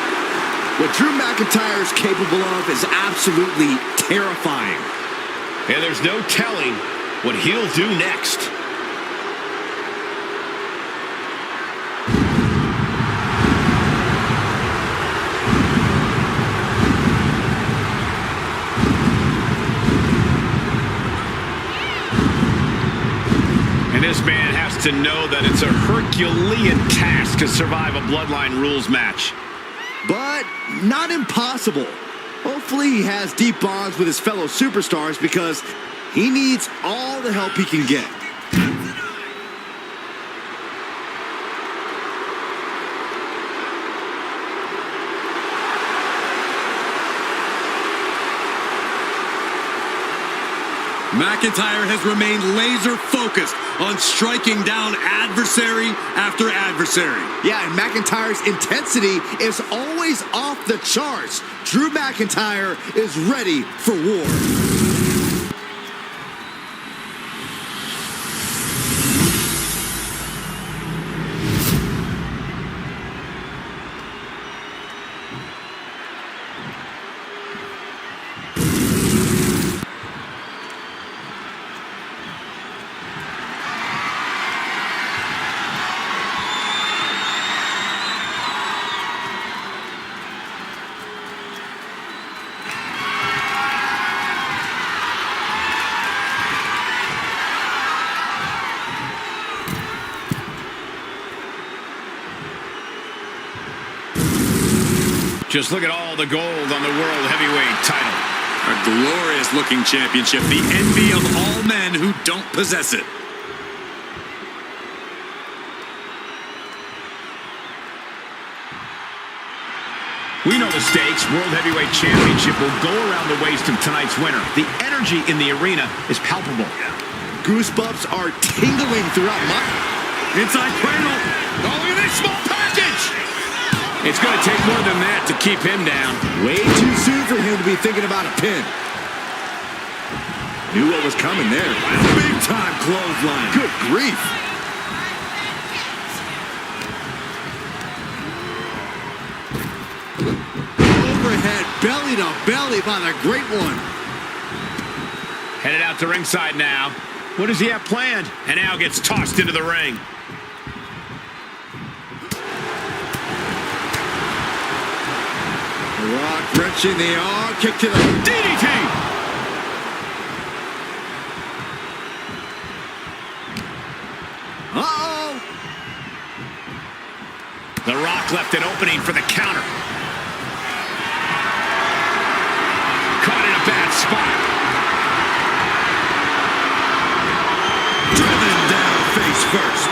What Drew McIntyre is capable of is absolutely terrifying. And there's no telling what he'll do next. This man has to know that it's a Herculean task to survive a Bloodline rules match. But not impossible. Hopefully he has deep bonds with his fellow superstars because he needs all the help he can get. McIntyre has remained laser focused on striking down adversary after adversary. Yeah, and McIntyre's intensity is always off the charts. Drew McIntyre is ready for war. Just look at all the gold on the World Heavyweight title. A glorious looking championship, the envy of all men who don't possess it. We know the stakes. World Heavyweight Championship will go around the waist of tonight's winner. The energy in the arena is palpable. Goosebumps are tingling throughout my... Inside cradle. Oh, look at this small package! It's going to take more than that to keep him down. Way too soon for him to be thinking about a pin. Knew what was coming there. Big time clothesline. Good grief. Overhead, belly to belly by the Great One. Headed out to ringside now. What does he have planned? And now gets tossed into the ring. Rock wrenching the arm, kick to the DDT. Uh-oh. The Rock left an opening for the counter. Caught in a bad spot. Driven down face first.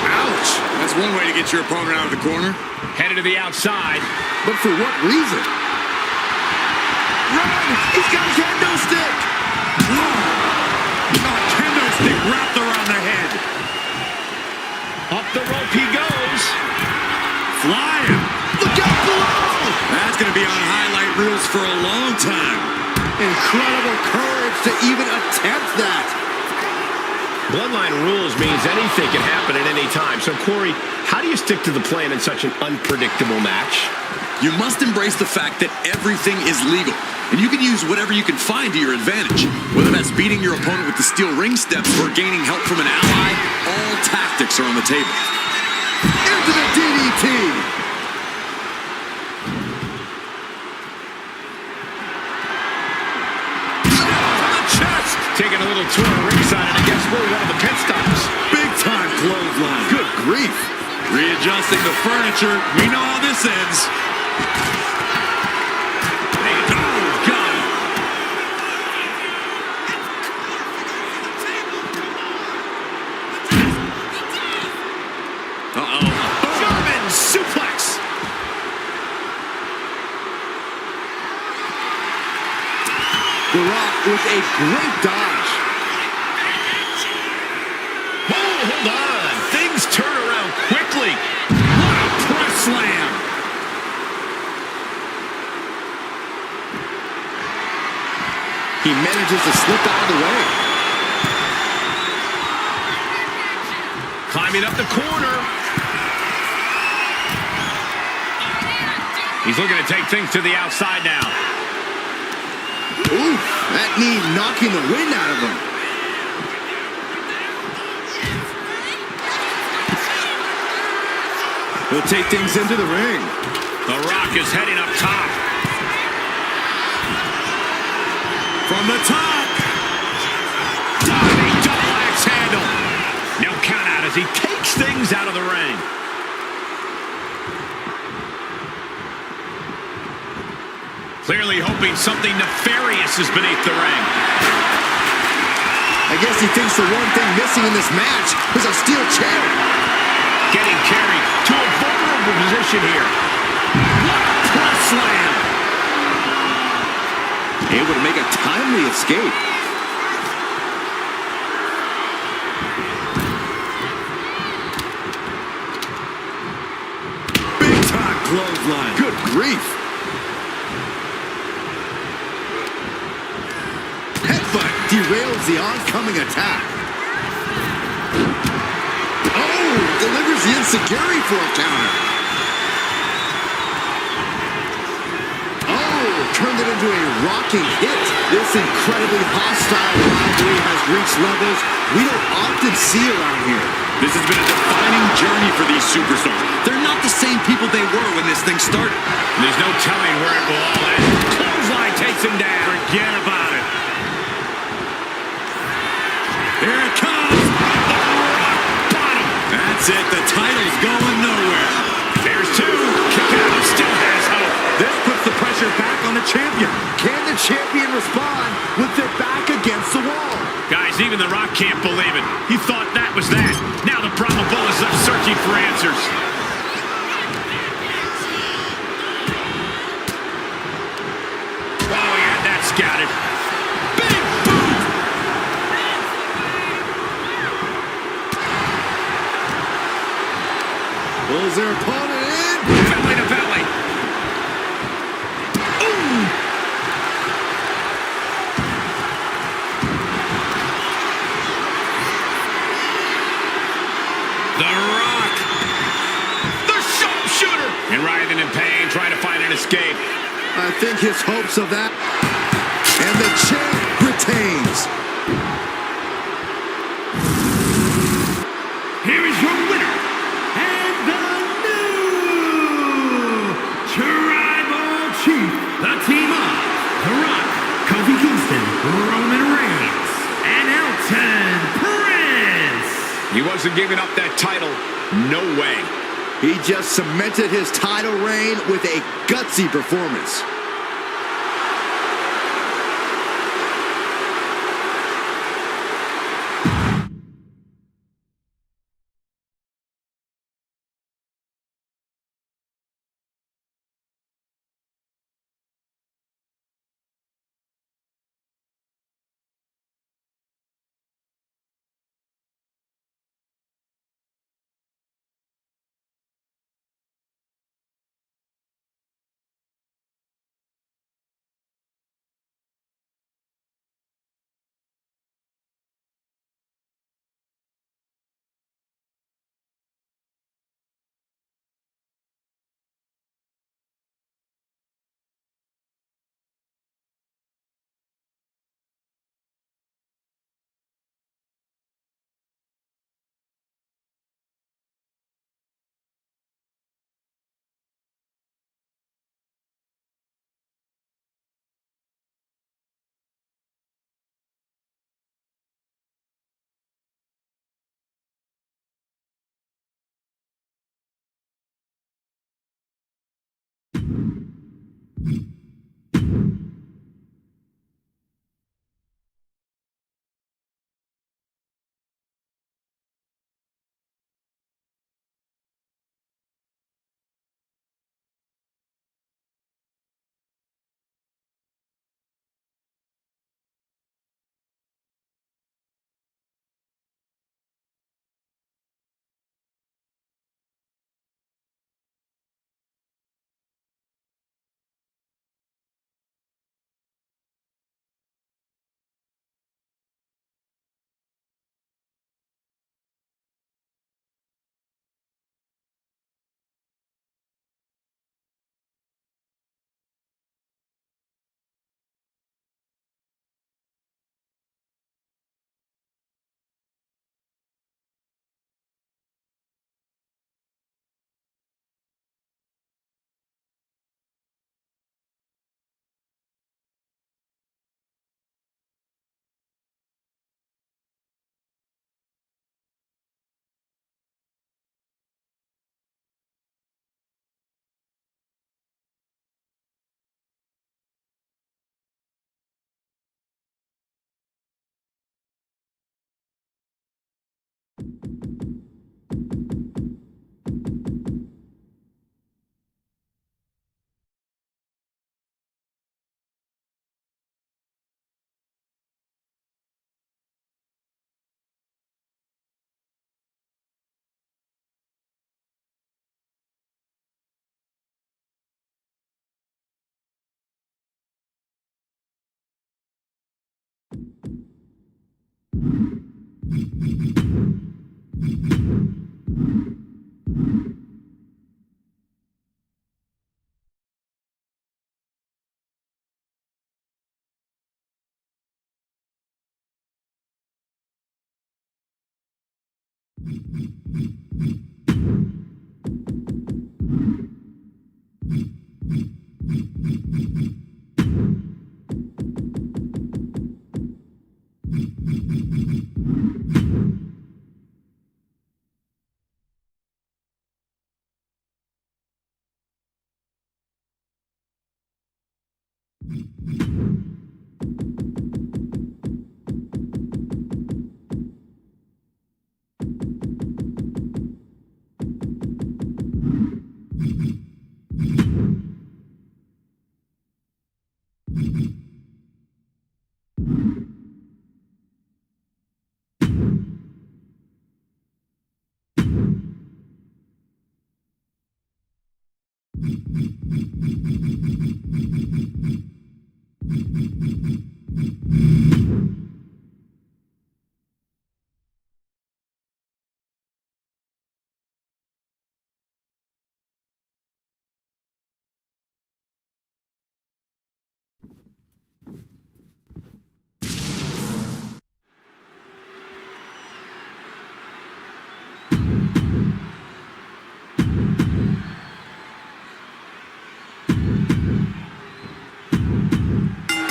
Ouch! That's one way to get your opponent out of the corner. Headed to the outside. But for what reason? Run! He's got a kendo stick! A kendo stick wrapped around the head. Up the rope he goes. Flying. Look out below! That's going to be on highlight reels for a long time. Incredible courage to even attempt that. Bloodline rules means anything can happen at any time. So, Corey, how do you stick to the plan in such an unpredictable match? You must embrace the fact that everything is legal, and you can use whatever you can find to your advantage. Whether that's beating your opponent with the steel ring steps or gaining help from an ally, all tactics are on the table. Into the DDT! Taking a little tour of ringside, and I guess we're one of the pit stops. Big time clothesline. Good grief. Readjusting the furniture. We know how this ends. Oh, God. German suplex. The Rock with a great dodge. Hold on. Things turn around quickly. What a press slam. He manages to slip out of the way. Climbing up the corner. He's looking to take things to the outside now. Ooh, that knee knocking the wind out of him. He'll take things into the ring. The Rock is heading up top. From the top. Diving double axe handle. No count out as he takes things out of the ring. Clearly hoping something nefarious is beneath the ring. I guess he thinks the one thing missing in this match is a steel chair. Getting carried to a vulnerable position here. What a press slam. Able to make a timely escape. Big time clothesline. Good grief. Headbutt derails the oncoming attack. Oh, delivers the enziguri for a counter. Oh, turned it into a rocking hit. This incredibly hostile rivalry has reached levels we don't often see around here. This has been a defining journey for these superstars. They're not the same people they were when this thing started. There's no telling where it will all end. Clothesline takes him down. Forget about it. Here it comes. The Rock bottom. That's it. The title's going nowhere. There's two. Kick out. Still has hope. This puts the pressure back on the champion. Can the champion respond with their back against the wall? Guys, even The Rock can't believe it. He thought that was that. Now the Brahma Bull is left searching for answers. Oh, he had that scouted. Big boot! Pulls their opponent in. Belly to belly. Ooh! The Rock. The sharpshooter. And writhing in pain, trying to find an escape. I think his hopes of that. And the champ retains. Here is your winner, and the He wasn't giving up that title. No way. He just cemented his title reign with a gutsy performance.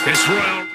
This Royal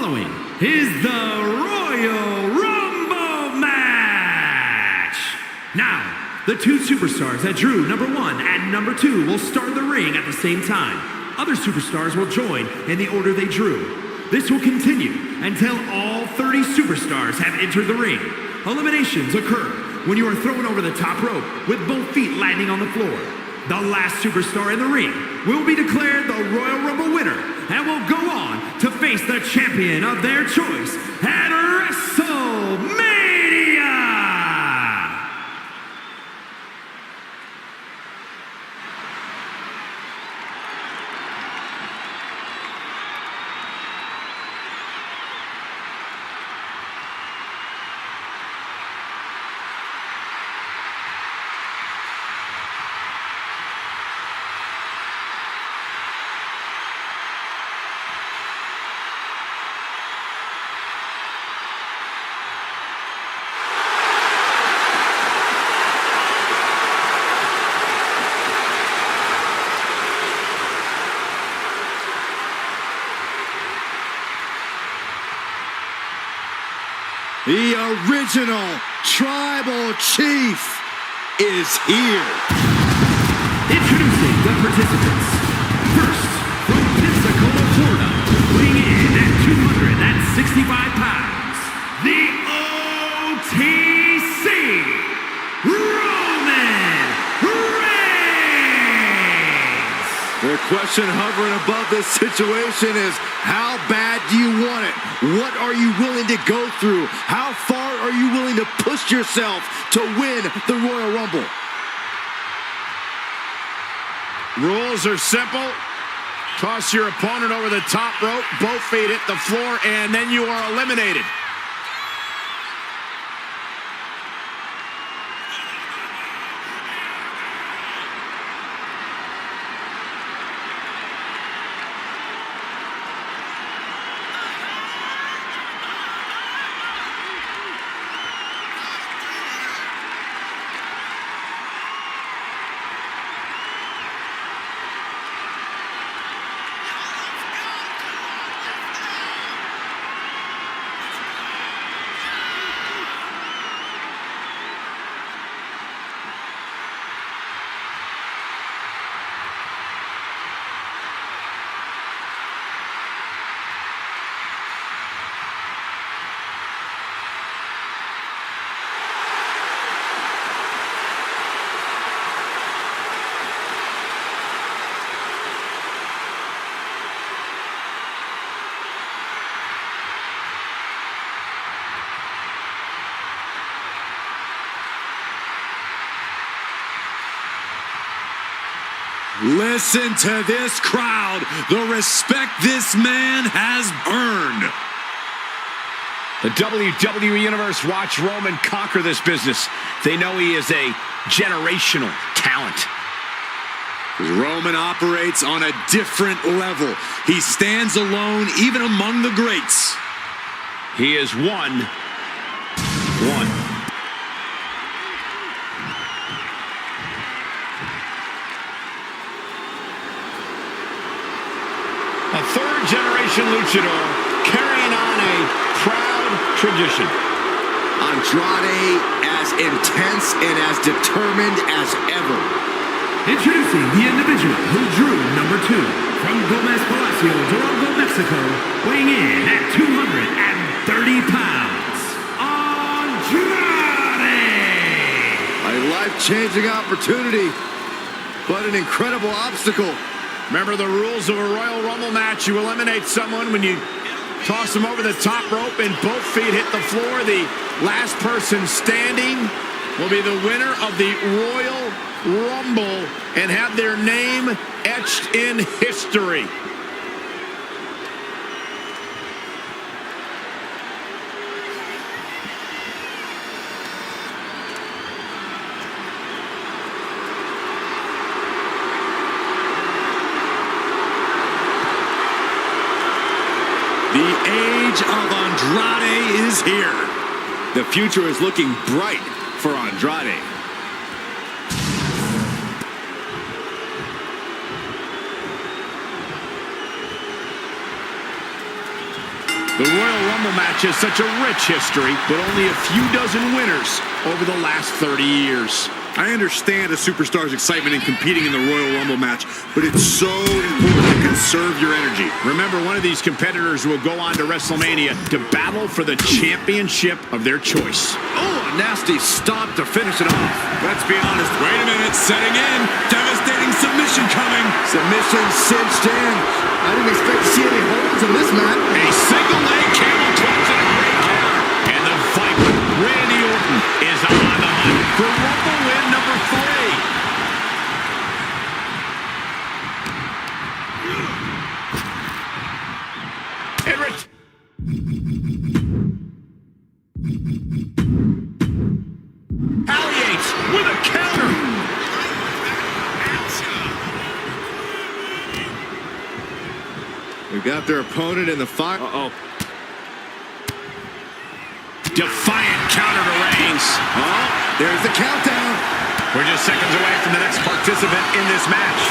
following is the Royal Rumble match. Now, the two superstars that drew number 1 and number 2 will start the ring at the same time. Other superstars will join in the order they drew. This will continue until all 30 superstars have entered the ring. Eliminations occur when you are thrown over the top rope with both feet landing on the floor. The last superstar in the ring will be declared the Royal Rumble winner and will go on to face the champion of their choice at WrestleMania! The original Tribal Chief is here. Introducing the participants. First, from Pensacola, Florida, weighing in at 265 pounds, the OTC, Roman Reigns. The question hovering above this situation is, how bad do you want it? What are you willing to go through? How far are you willing to push yourself to win the Royal Rumble? Rules are simple. Toss your opponent over the top rope, both feet hit the floor, and then you are eliminated. Listen to this crowd, the respect this man has earned. The WWE Universe watched Roman conquer this business. They know he is a generational talent. Roman operates on a different level. He stands alone even among the greats. He is one. A third-generation luchador carrying on a proud tradition. Andrade as intense and as determined as ever. Introducing the individual who drew number 2 from Gomez Palacio, Durango, Mexico, weighing in at 230 pounds, Andrade! A life-changing opportunity, but an incredible obstacle. Remember the rules of a Royal Rumble match. You eliminate someone when you toss them over the top rope and both feet hit the floor. The last person standing will be the winner of the Royal Rumble and have their name etched in history. The age of Andrade is here. The future is looking bright for Andrade. The Royal Rumble match has such a rich history, but only a few dozen winners over the last 30 years. I understand a superstar's excitement in competing in the Royal Rumble match, but it's so important to conserve your energy. Remember, one of these competitors will go on to WrestleMania to battle for the championship of their choice. Oh, a nasty stomp to finish it off. Let's be honest. Wait a minute. Setting in. Devastating submission coming. Submission cinched in. I didn't expect to see any holds in this match. A single leg camel clutch and a great counter. And the Viper, Randy Orton, is on the hunt for Rumble win number 3. Retaliates with a counter. We got their opponent in the fire. Defiant counter to Reigns. Oh, there's the countdown. We're just seconds away from the next participant in this match.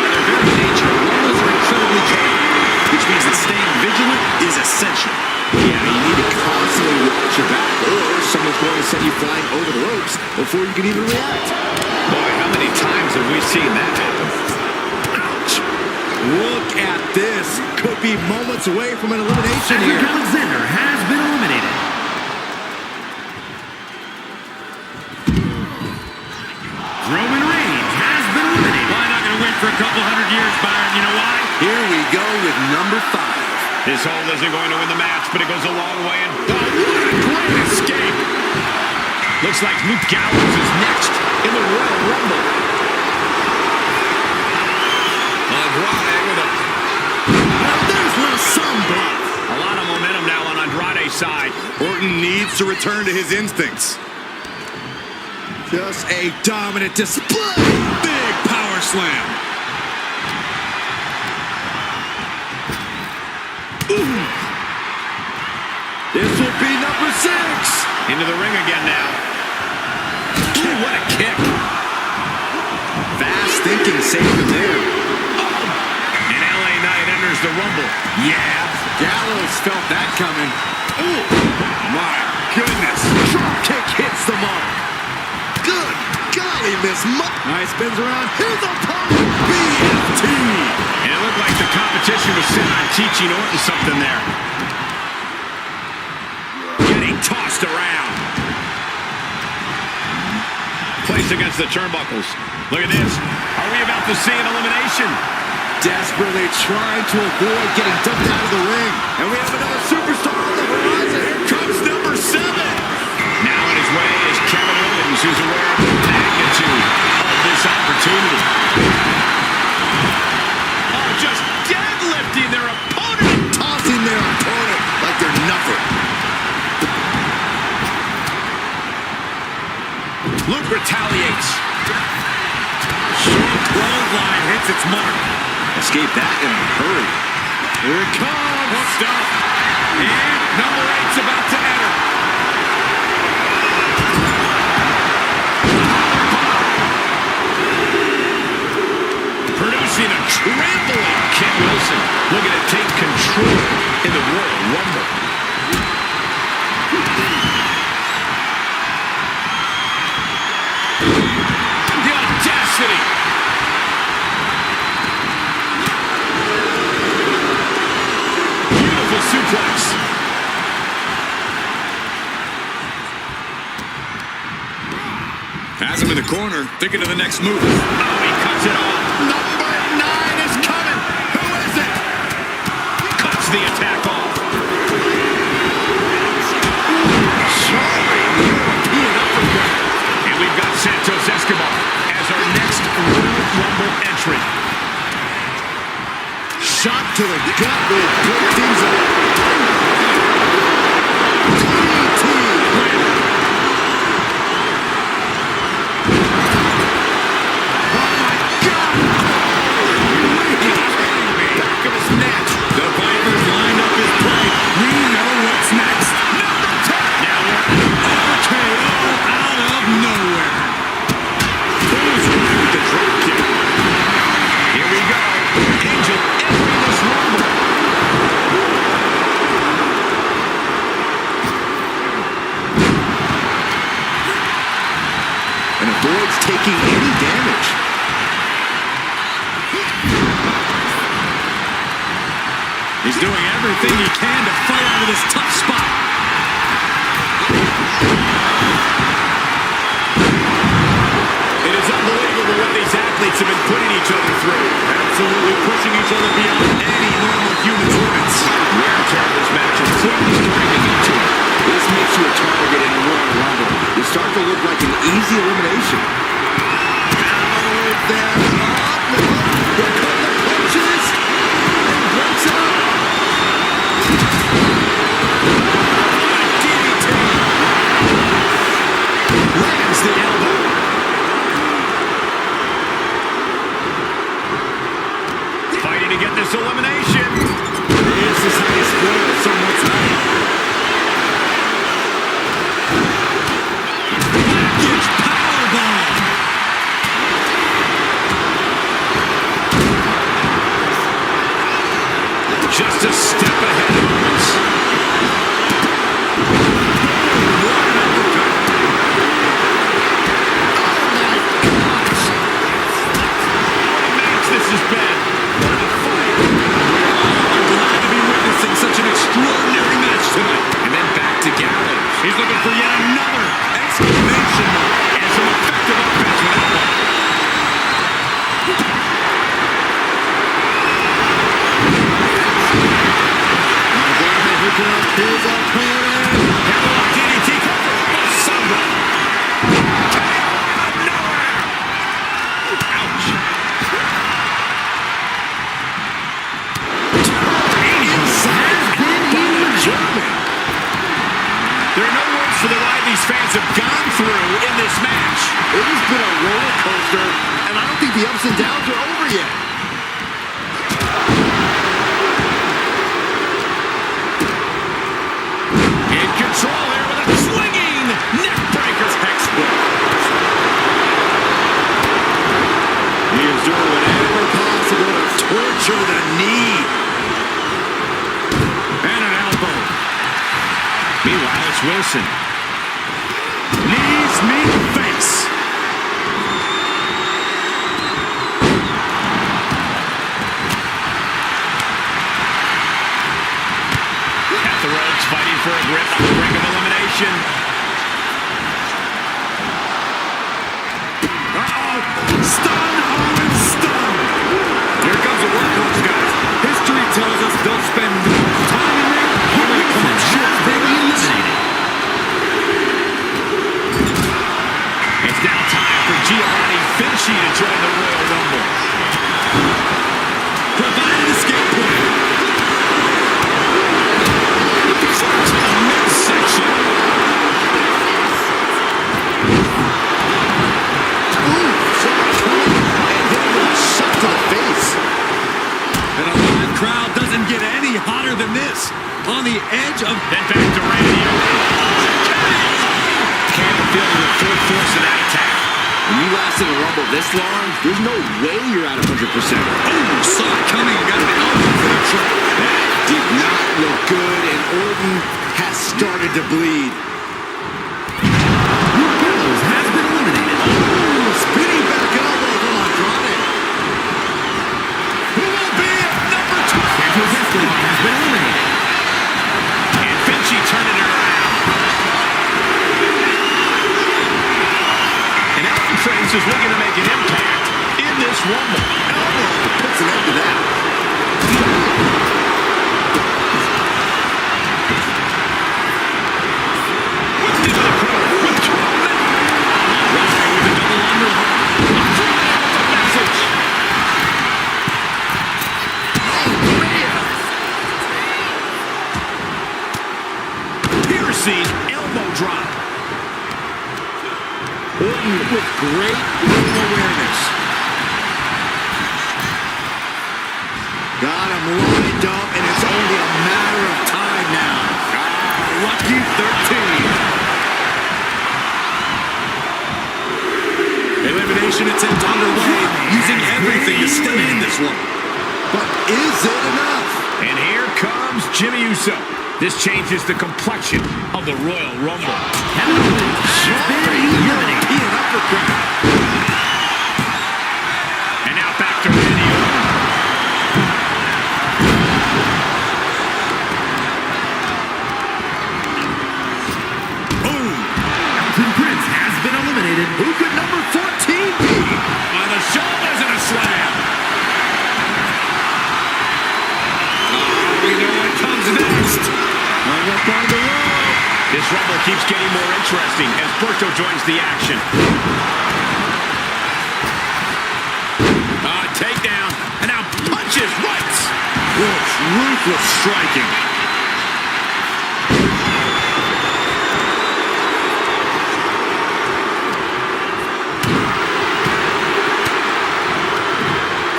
By their very nature, Rumbles are incredibly chaotic, which means that staying vigilant is essential. Yeah, you need to constantly watch your back, or someone's going to send you flying over the ropes before you can even react. Boy, how many times have we seen that happen? Ouch. Look at this. Could be moments away from an elimination here. Cedric Alexander has been eliminated. Roman Reigns has been eliminated. Probably not going to win for a couple hundred years, Byron. You know why? Here we go with number 5. This hold isn't going to win the match, but it goes a long way. And oh, what a great escape! Looks like Luke Gallows is next in the Royal Rumble. Andrade with a... Now there's a little sunblock. A lot of momentum now on Andrade's side. Orton needs to return to his instincts. Just a dominant display. Big power slam. Ooh. This will be number 6. Into the ring again now. Ooh, what a kick. Fast thinking saved him there. And LA Knight enters the Rumble. Yeah, Gallows felt that coming. Ooh, my goodness. Drop kick hits the mark. Good golly, Miss Nice spins around. Here's the opponent. BFT. And it looked like the competition was set on teaching Orton something there. Getting tossed around. Placed against the turnbuckles. Look at this. Are we about to see an elimination? Desperately trying to avoid getting dumped out of the ring. And we have another superstar on the horizon. Here comes number 7. Now on his way is Kevin Owens, who's aware of the magnitude of this opportunity. Oh, just deadlifting their opponent. Tossing their opponent like they're nothing. Luke retaliates. Short clothesline hits its mark. Escape that in a hurry. Here it comes. Hooked up. And number 8's about to enter. Producing a trampling Kit Wilson. Looking to take control in the Royal Rumble. The audacity. Beautiful suplex. Has him in the corner, thinking of the next move. Oh, he cuts it off. Number 9 is coming. Who is it? Cuts the attack off. Charming European uppercut. And we've got Santos Escobar as our next Royal Rumble entrant. Shot to the gut will break things up. He's doing everything he can to fight out of this tough spot. It is unbelievable what these athletes have been putting each other through. Absolutely pushing each other beyond any normal human limits. Wear and tear of this match is clearly starting to get to it. This makes you a target in a Royal Rumble. You start to look like an easy elimination. Howard there. Here come the punches. And breaks up. DDT. Lands the elbow. Fighting to get this elimination. This is how you spoil someone's night. Package powerbomb. Just a step ahead of us. This has been. What a fight. Glad to be witnessing such an extraordinary match tonight. And then back to Gallows. He's looking for yet another exclamation mark. And some effective offense with that one. Hooking up his opponent. Hammerlock DDT cover. Samba. Ouch. There are no words for the ride these fans have gone through in this match. It has been a roller coaster, and I don't think the ups and downs are over yet. In control here with a swinging neck breaker textbook. He is doing whatever possible to torture the knee. And an elbow. Meanwhile, it's Wilson. Knees meet face. At the ropes, fighting for a grip on the brink of elimination. Uh-oh. Stun on stun. Here comes the workhorse, guys. History tells us they'll spend time in there only to come up short of being eliminated. It's now time for Giovanni Vinci to join the Royal Rumble. Provide an escape plan. To the midsection. Ooh, and then with a shot to the face. And a live crowd doesn't get any hotter than this. On the edge of... Then back to Randy Orton. Can't feel the full force of that attack. When you last in a Rumble this long, there's no way you're at 100%. Oh, saw it coming and got an elbow for the trap. That did not look good, and Orton has started to bleed. Gallows has been eliminated. Ooh, spinning back elbow from Andrade. Who will be at number 2? Santos Escobar has been eliminated. And Vinci turning it around. And Alvin Prince is looking to make an impact in this Rumble. Elbow puts an end to that. Whipped into the crowd with 2 men. Right with a double underhook. Andrade with the message. Piercing elbow drop. Orton with great ring awareness. Got him lined up, and it's only a matter of time now. Lucky 13. Elimination attempt underway, using everything to stay in this one. But is it enough? And here comes Jimmy Uso. This changes the complexion of the Royal Rumble. Kevin Owens has been eliminated. European uppercut. And now back to Randy Orton. keeps getting more interesting as Berto joins the action. Takedown, and now punches, rights. Ruthless striking.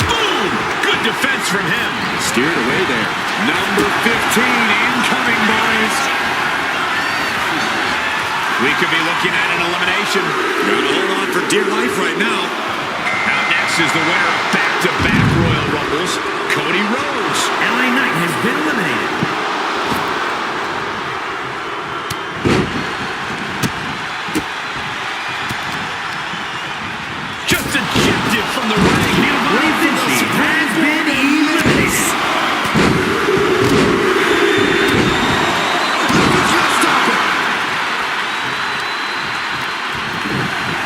Boom! Good defense from him. Steered away there. Number 15 incoming, boys. We could be looking at an elimination. Gotta hold on for dear life right now. Out next is the winner of back-to-back Royal Rumbles, Cody Rhodes. LA Knight has been eliminated. Just ejected from the ring. Giovanni Vinci has been eliminated.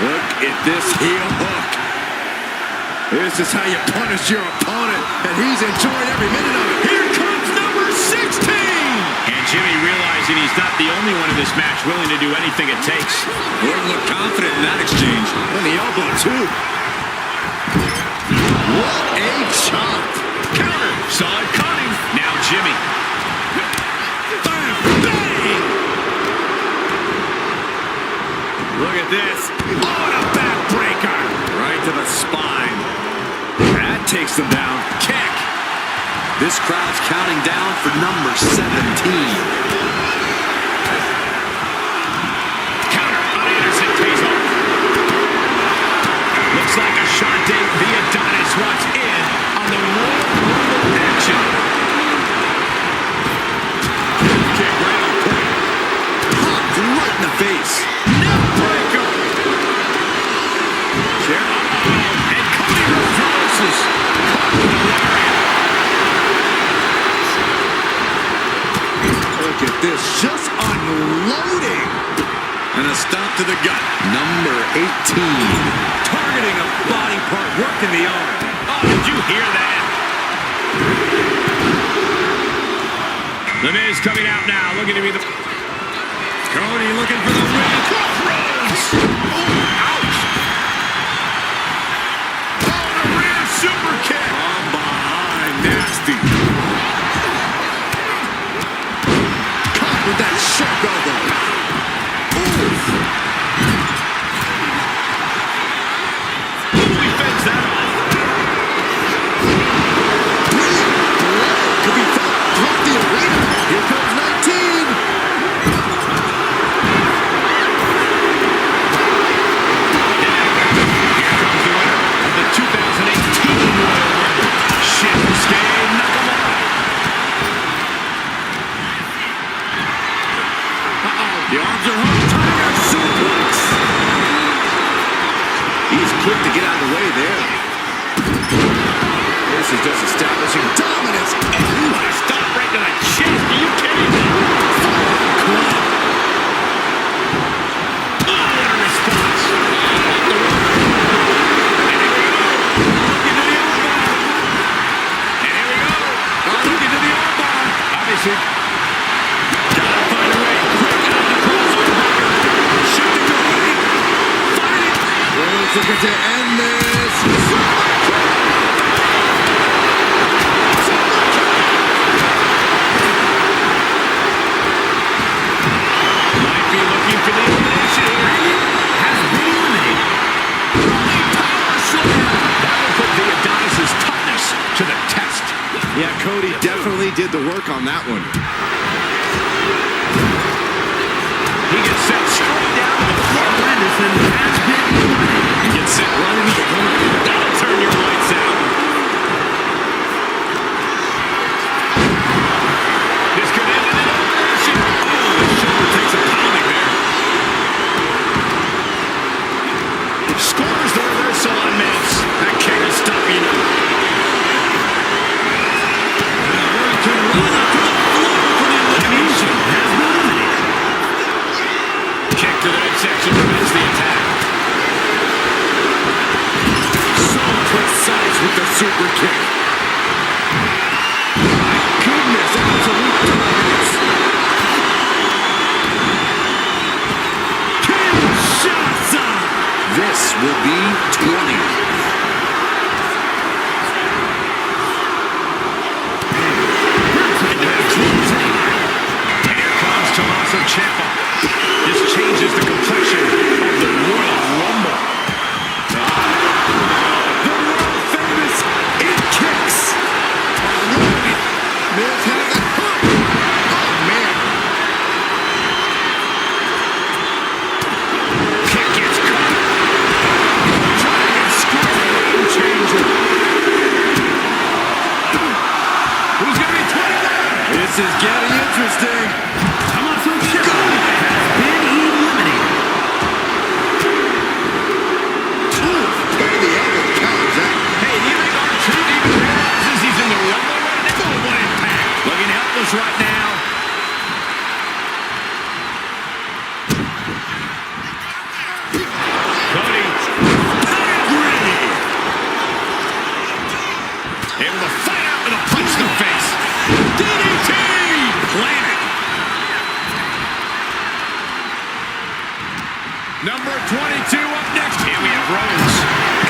Look at this heel hook. This is how you punish your opponent, and he's enjoying every minute of it. Here comes number 16! And Jimmy realizing he's not the only one in this match willing to do anything it takes. Gordon looked confident in that exchange. And the elbow, too. What a chop. Counter, saw it coming. Now Jimmy. Bam, bang! Look at this. Oh, and a backbreaker. Right to the spine. That takes them down. Kick. This crowd's counting down for number 17. Counter on Anderson pays off. Looks like Ashante the Adonis wants in on the Royal Rumble action. Kick right on point. Popped right in the face. Neckbreaker. And Cody reverses. Caught with a lariat. Look at this. Just unloading. And a stop to the gut. Number 18. Targeting a body part, working the arm. Oh, did you hear that? The Miz coming out now, looking to be the... Cody looking for the win. Crossroads! Oh, ouch! Oh, the rear super kick! From behind, nasty. Caught with that sharp elbow. He fends that off. Could be felt throughout the arena. Here comes 19. Here comes the winner of the 2018 Royal Rumble, Shinsuke Nakamura. The arms are hooked. Tiger suplex. He's quick to get out of the way there. This is just establishing dominance. Ooh, a stop right to the chest. Are you kidding me? Club. Oh, what a response. Off the rope. And here we go. Looking to the armbar. And here we go. Looking to the armbar. Obviously. Gotta find a way. Quick out of the crossroads. Shifting to the right. Fighting. Rhodes looking to end this. Might be looking for the elimination here. Has been eliminated. Rolling power slam. That will put the Adonis' toughness to the test. Yeah, Cody definitely did the work on that one. He gets sent straight down to the floor. Anderson has been eliminated. He gets sent right into the corner. That'll turn your lights out. This could end in an elimination. Oh, the shoulder takes a pounding there. Scores the reversal on Miz. That kick will stop you now. Elimination has been eliminated. Kick to the midsection prevents the attack. So precise with the super kick. My goodness, absolute dominance. will be 20. Tommaso Ciampa. This changes the complexion of the Royal Rumble. The world famous it kicks. Miz has a hook. Oh, man. Kick gets caught. Trying to score a game changer. Who's going to be 21? This is getting interesting. Tommaso Ciampa has been eliminated. Baby, elbow counters out. Hey, do you think R-Truth even realizes he's in the Rumble right now? Oh, what impact. Looking helpless right now. Cody. Pedigree. Able to fight out with a punch to the face. DDT. Planted. Number 22 up next. Here we have Rose.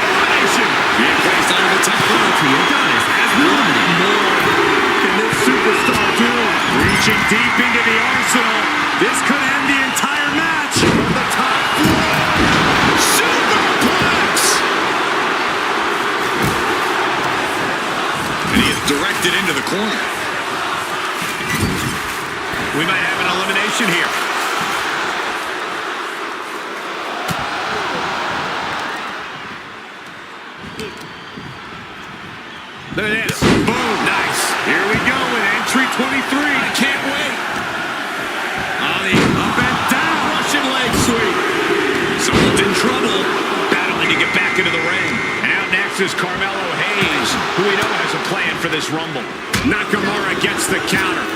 Combination. Being placed onto the top rope. Adonis has been eliminated. Can this superstar do? Reaching deep into the arsenal. This could end the entire match. From the top floor. Superplex. And he is directed into the corner. We might have an elimination here. Look at this. Boom. Nice. Here we go with entry 23. I can't wait. On the up and down. Russian leg sweep. Someone's in trouble. Battling to get back into the ring. And out next is Carmelo Hayes, who we know has a plan for this Rumble. Nakamura gets the counter.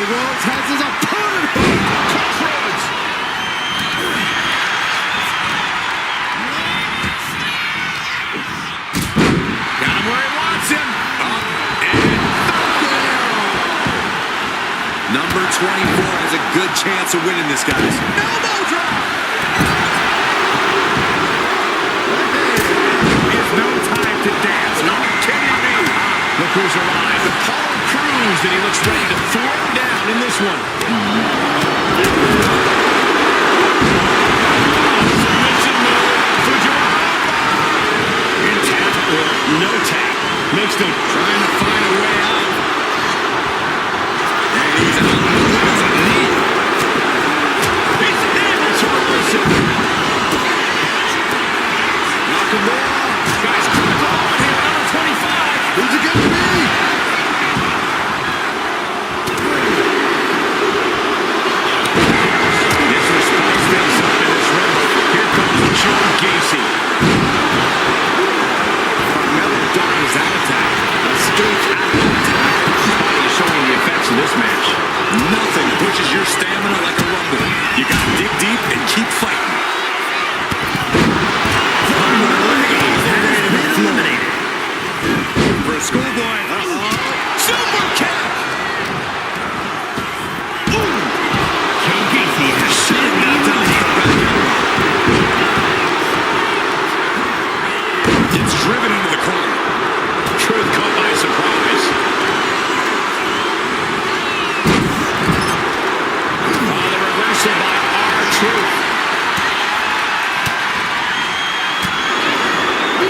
Rhodes has his opponent hooked. Crossroads. Got him where he wants him. Up and down. Number 24 has a good chance of winning this, guys. Elbow drop. It's no time to dance. No kidding me. Look who's alive. Apollo Crews, and he looks ready to throw him down in this one. Submission move. Fujiwara. In tap or no tap. Makes them Trying to find a way out. And he's out. There's a knee. He's able to release it. Nakamura. Guys, critical on here. Number 25. Who's it gonna be? This will spice things up in this Rumble. Here comes John Gacy. Carmelo dodges that attack. Escapes out of attack. Body is showing the effects of this match. Nothing pushes your stamina like a rumble. You gotta dig deep and keep fighting. Eliminated. For a schoolboy. Super kick. Joe Gacy has been eliminated. Gets driven into the corner. Truth caught by surprise. The reversal by R-Truth.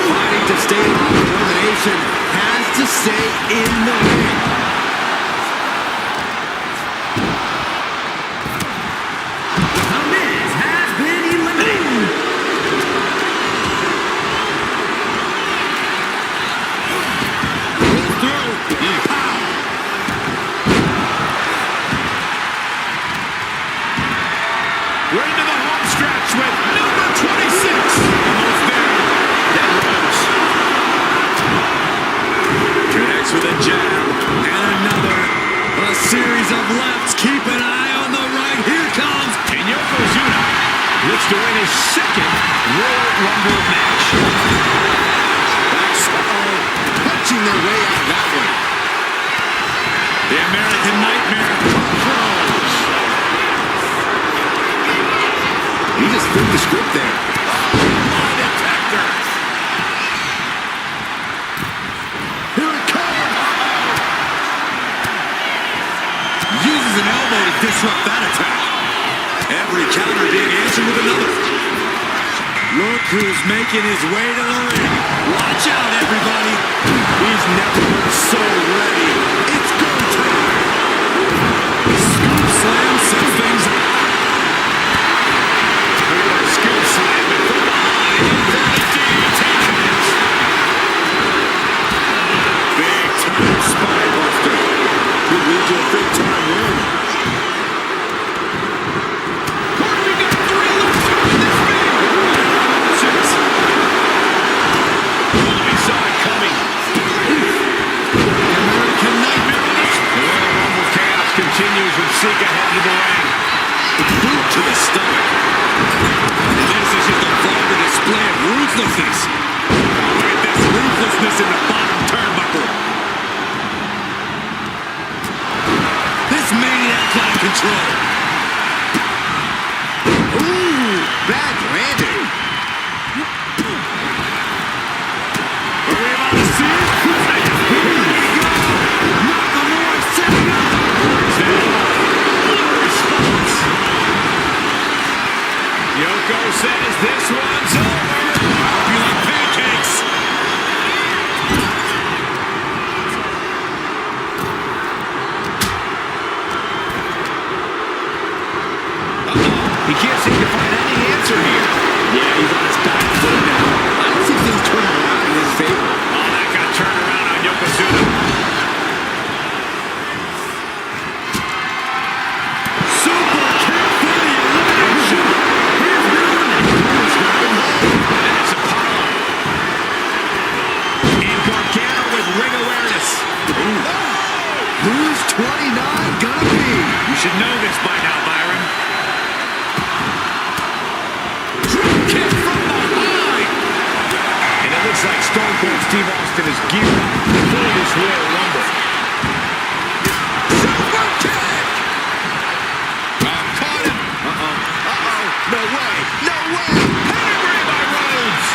Fighting to stay on elimination. Has to stay in the ring. The Miz has been eliminated. Goes through. Pow. We're into the home stretch with number 26. Almost there. Then Rhodes. Connects with a jab and another. A series of lefts. Keep an eye on the right. Here comes. And Yokozuna looks to win his second Royal Rumble match. Punching their way out that way. The American Nightmare. Rhodes. He just flipped the script there. Lie detector. Here it comes. Uses an elbow to disrupt that attack. Every counter being answered with another. Look who's making his way to the ring. Watch out, everybody. He's never been so ready. It's go time. Scoop slam sets things up. Scoop slam it from behind. DDT connects. Big time spine buster. Could lead to a big time win. We got 3 left to win this thing. He saw it coming. American Nightmare. The Royal Rumble chaos continues with Sika headed to the ring. Boot to the stomach. And this is just a vulgar display of ruthlessness. Look at this ruthlessness in the bottom turnbuckle. This maniac's out of control. Ooh, bad landing. Are we about to see it? Nakamura setting up. Yoko says this one's over. Hope you like pancakes. He can't seem to find any answer here. Yeah, he's on his back foot now. I don't see things turning around in his favor. Oh, that got turned around on Yokozuna. Super kick for the elimination. And it's Apollo. And Gargano with ring awareness. Who's 29 gonna be? You should know this by now, Byron. Drop kick from behind. And it looks like Stone Cold Steve Austin is geared up for this Royal Rumble. Super kick. Caught him. No way. No way. Pedigree by Rhodes.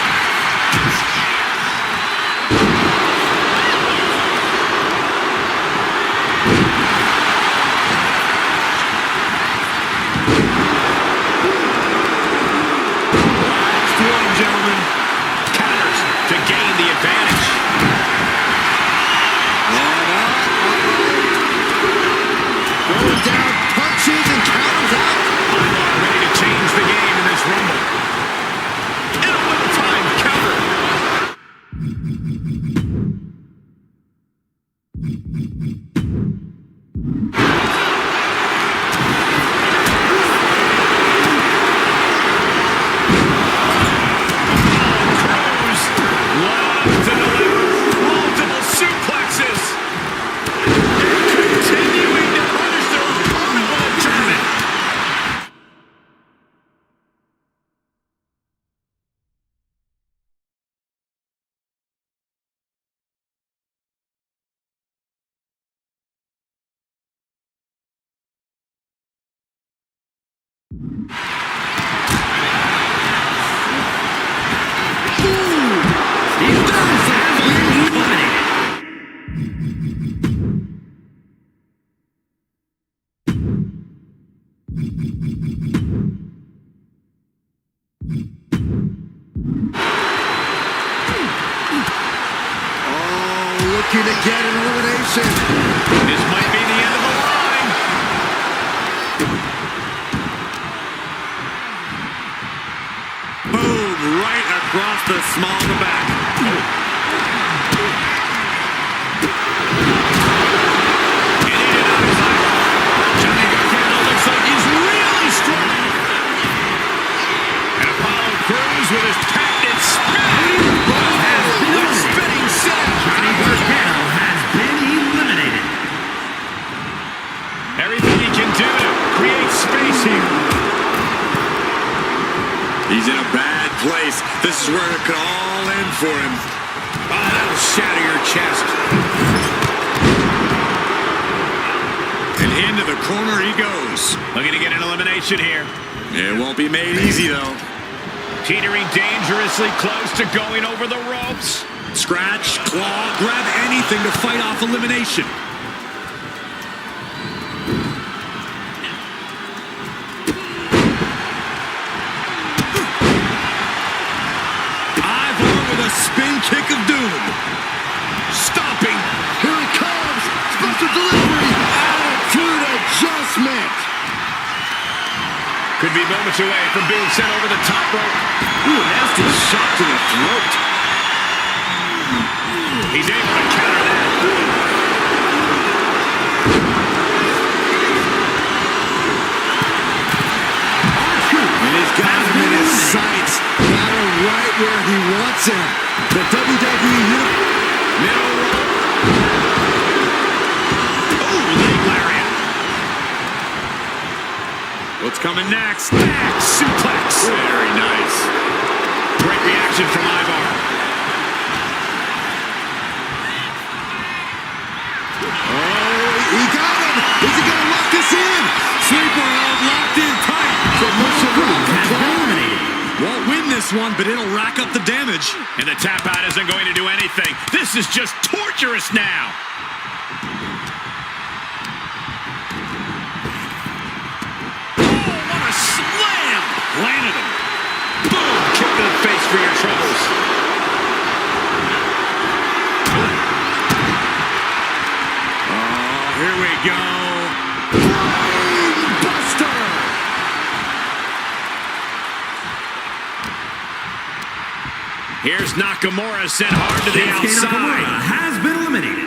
Last one, gentlemen. Counters to gain the advantage. Goes down, punches and counters out. I'm ready to change the game in this Rumble. In a well-timed counter. Cruz loves to deliver multiple suplexes. And continuing to punish their opponent with a German. Looking to get an elimination. This might be the end of the line. Boom, right across the small of the back. And he did not exact. Johnny Gargano looks like he's really struggling. And Apollo Crews with his patented spin. The spinning set. Johnny Gargano has been eliminated. Everything he can do to create space here. He's in a bad place. This is where it could all end for him. Oh, that'll shatter your chest. And into the corner he goes. Looking to get an elimination here. It won't be made easy, though. Teetering dangerously close to going over the ropes. Scratch, claw, grab anything to fight off elimination. Ivar with a spin kick of doom. Stomping. Here it comes. Special delivery. Attitude adjustment. Could be moments away from being sent over the top rope. Ooh, nasty shot to the throat. He's able to counter that. And he's got him in his sights. Got him right where he wants him. The WWE Middle rope. Oh, leg lariat. What's coming next? Back suplex. Very nice. Great reaction from Ivar. Oh, he got him. Is he going to lock this in? Sleeper hold locked in tight. Submission Has been eliminated. won't win this one, but it'll rack up the damage. And the tap out isn't going to do anything. This is just torturous now. Oh, what a slam! Landed him. Boom! Kick to the face for your troubles. Oh, here we go. Buster. Here's Nakamura sent hard to the Shinsuke Nakamura outside. has been eliminated.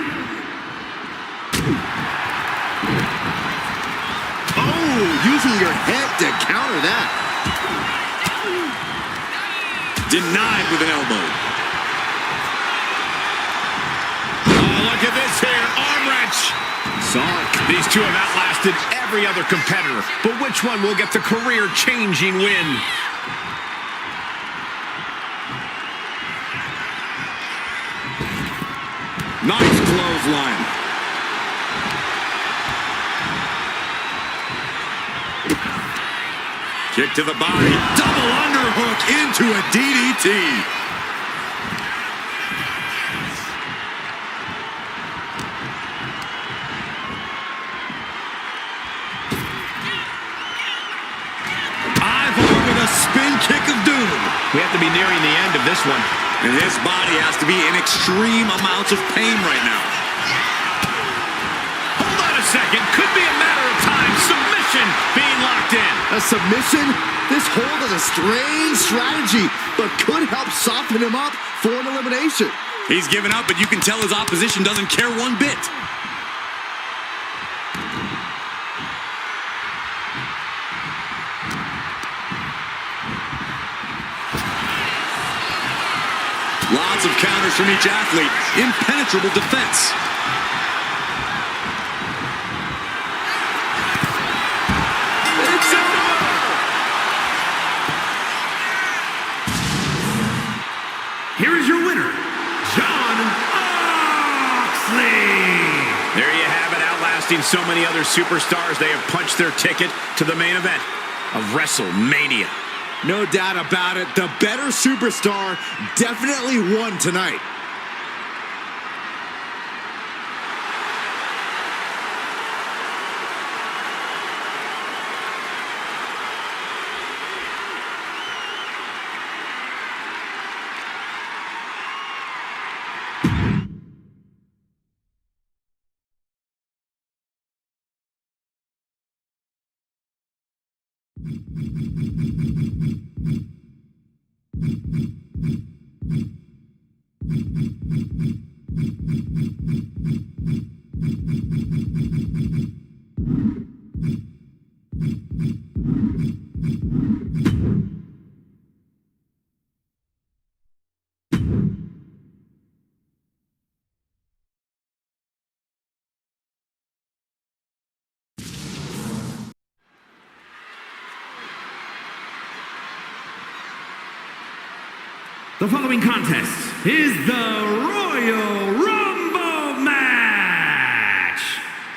Oh, using your head to counter that. Denied with an elbow. Oh, look at this here. Arm wrench. Saw it. These two have outlasted every other competitor. But which one will get the career-changing win? Nice clothesline. Kick to the body. Double underhook into a DDT. Ivar with a spin kick of doom. We have to be nearing the end of this one. And his body has to be in extreme amounts of pain right now. Hold on a second. Could be a matter of time. Submission being locked in. A submission? This hold is a strange strategy, but could help soften him up for an elimination. He's given up, but you can tell his opposition doesn't care one bit. Lots of counters from each athlete. Impenetrable defense. It's over! Here is your winner, John Moxley. There you have it, outlasting so many other superstars. They have punched their ticket to the main event of WrestleMania. No doubt about it. The better superstar definitely won tonight. The following contest is the Royal Rumble match.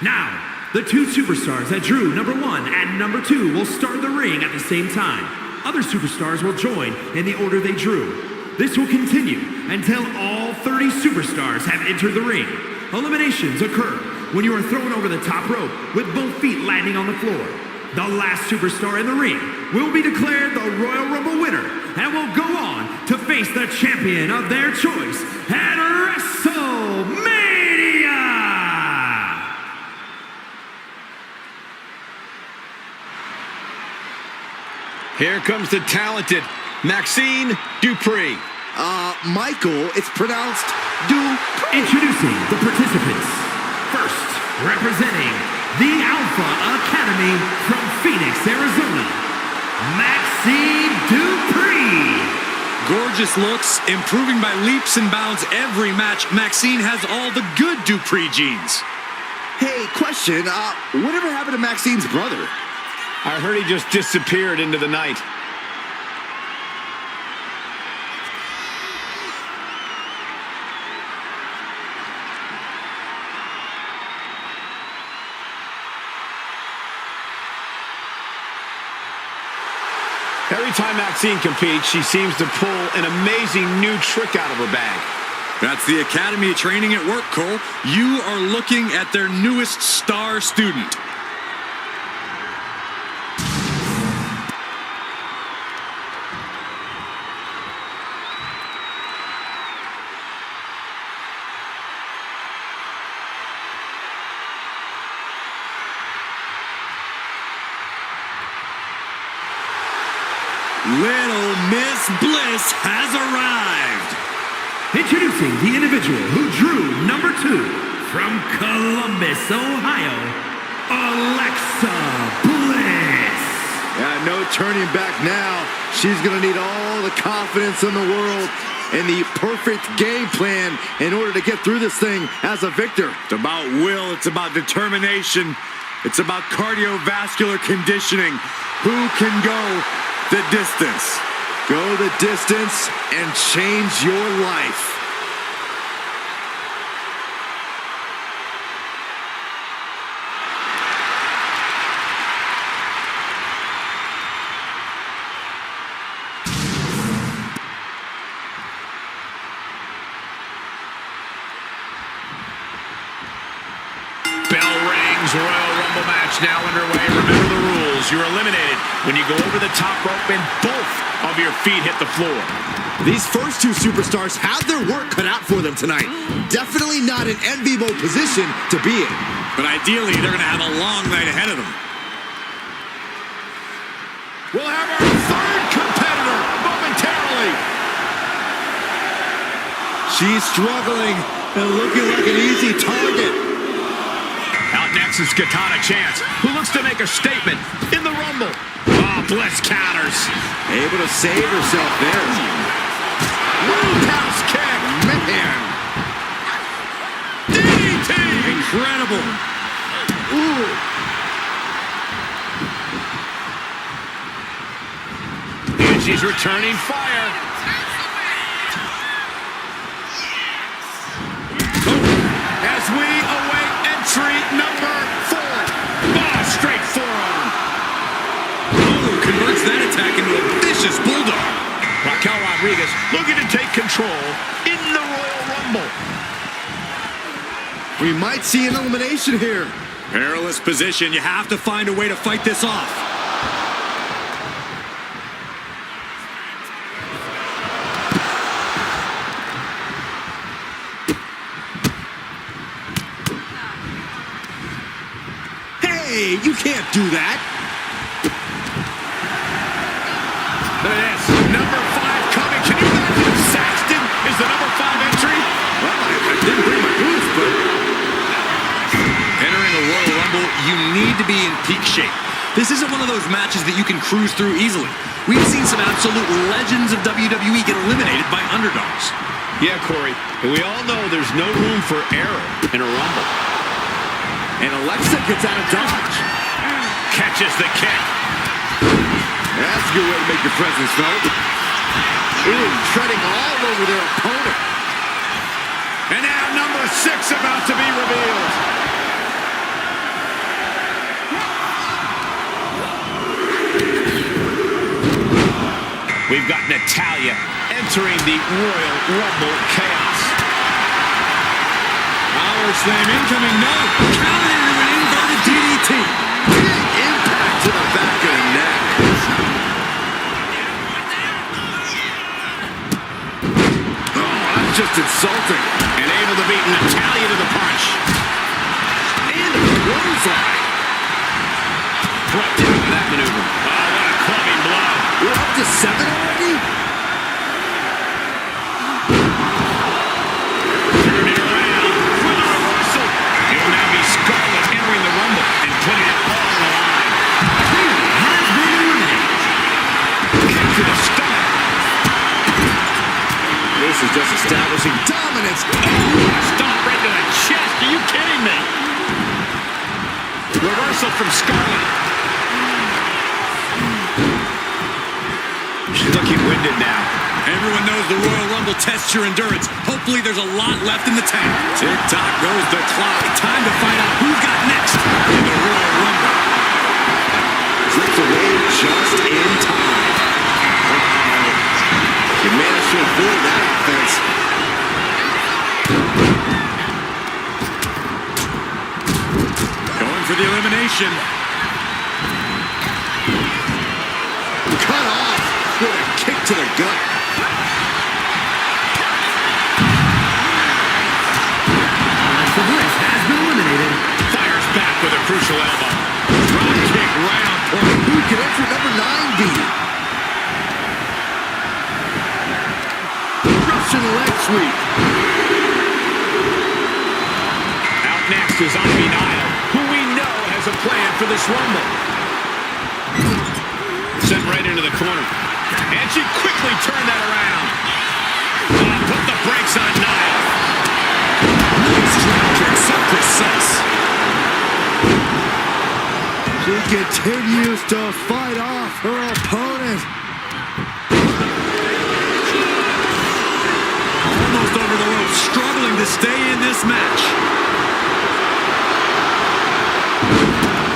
Now, The two superstars that drew number 1 and number 2 will start the ring at the same time. Other superstars will join in the order they drew. This will continue until all 30 superstars have entered the ring. Eliminations occur when you are thrown over the top rope with both feet landing on the floor. The last superstar in the ring will be declared the Royal Rumble winner and will go on to face the champion of their choice at WrestleMania! Here comes the talented Maxine Dupree. Michael, it's pronounced Dupree. Introducing the participants. First, representing the Alpha Academy from Phoenix, Arizona, Maxine Dupree. Gorgeous looks, improving by leaps and bounds every match. Maxine has all the good Dupree genes. Hey, question. Whatever happened to Maxine's brother? I heard he just disappeared into the night. Every time Maxine competes, she seems to pull an amazing new trick out of her bag. That's the Academy training at work, Cole. You are looking at their newest star student. Little Miss Bliss has arrived. Introducing the individual who drew number 2 from Columbus, Ohio, Alexa Bliss. Yeah, no turning back now. She's going to need all the confidence in the world and the perfect game plan in order to get through this thing as a victor. It's about will. It's about determination. It's about cardiovascular conditioning. Who can go the distance? Go the distance and change your life. Bell rings, Royal Rumble match now underway. Remember the rules. You're eliminated when you go over the top rope and both of your feet hit the floor. These first two superstars have their work cut out for them tonight. Definitely not an enviable position to be in. But ideally, they're going to have a long night ahead of them. We'll have our third competitor momentarily. She's struggling and looking like an easy target. Out next is Katana Chance, who looks to make a statement in the Rumble. Oh, Bliss counters. Able to save herself there. Roundhouse kick. Man. DDT. Incredible. Ooh. And she's returning fire. As we await entry number 4. Oh, straight forearm. Oh, converts that attack into a vicious bulldog. Raquel Rodriguez looking to take control in the Royal Rumble. We might see an elimination here. Perilous position. You have to find a way to fight this off. Hey, you can't do that. Look at this. Number 5 coming. Can you imagine if Saxton is the number 5 entry? Well, I didn't bring my boots, but Entering the Royal Rumble, you need to be in peak shape. This isn't one of those matches that you can cruise through easily. We've seen some absolute legends of WWE get eliminated by underdogs. Yeah, Corey. And we all know there's no room for error in a Rumble. and Alexa gets out of dodge. Catches the kick. That's a good way to make your presence felt. Ooh, treading all over their opponent. And now number 6 about to be revealed. we've got Natalya entering the Royal Rumble chaos. Power slam incoming, no. Counter into an inverted DDT. Big impact to the back of the neck. Oh, that's just insulting. And able to beat Natalya to the punch. And a clothesline. Brought down to that maneuver. Oh, what a clubbing blow. We're up to 7 already? Turning it around for the reversal. It will now be Scarlett entering the Rumble and putting it all on the line. Has been eliminated. Kick to the stomach. This is just establishing dominance. Oh, stop right to the chest. Are you kidding me? Reversal from Scarlett. She's looking winded now. Everyone knows the Royal Rumble tests your endurance. Hopefully there's a lot left in the tank. Tick-tock goes the clock. Time to find out who's got next in the Royal Rumble. Slips away just in time. He managed to avoid that offense. Going for the elimination. Cut off with a kick to the gut. Alexa Bliss has been eliminated. Fires back with a crucial elbow. Drop kick right on point. Who can enter number 9 be? Russian leg sweep. Out next is Ivy Nile, who we know has a plan for this Rumble. Sent right into the corner. And she quickly turned that around. Put the brakes on Nile. Nice drop kick, so precise. She continues to fight off her opponent. Almost over the rope, struggling to stay in this match.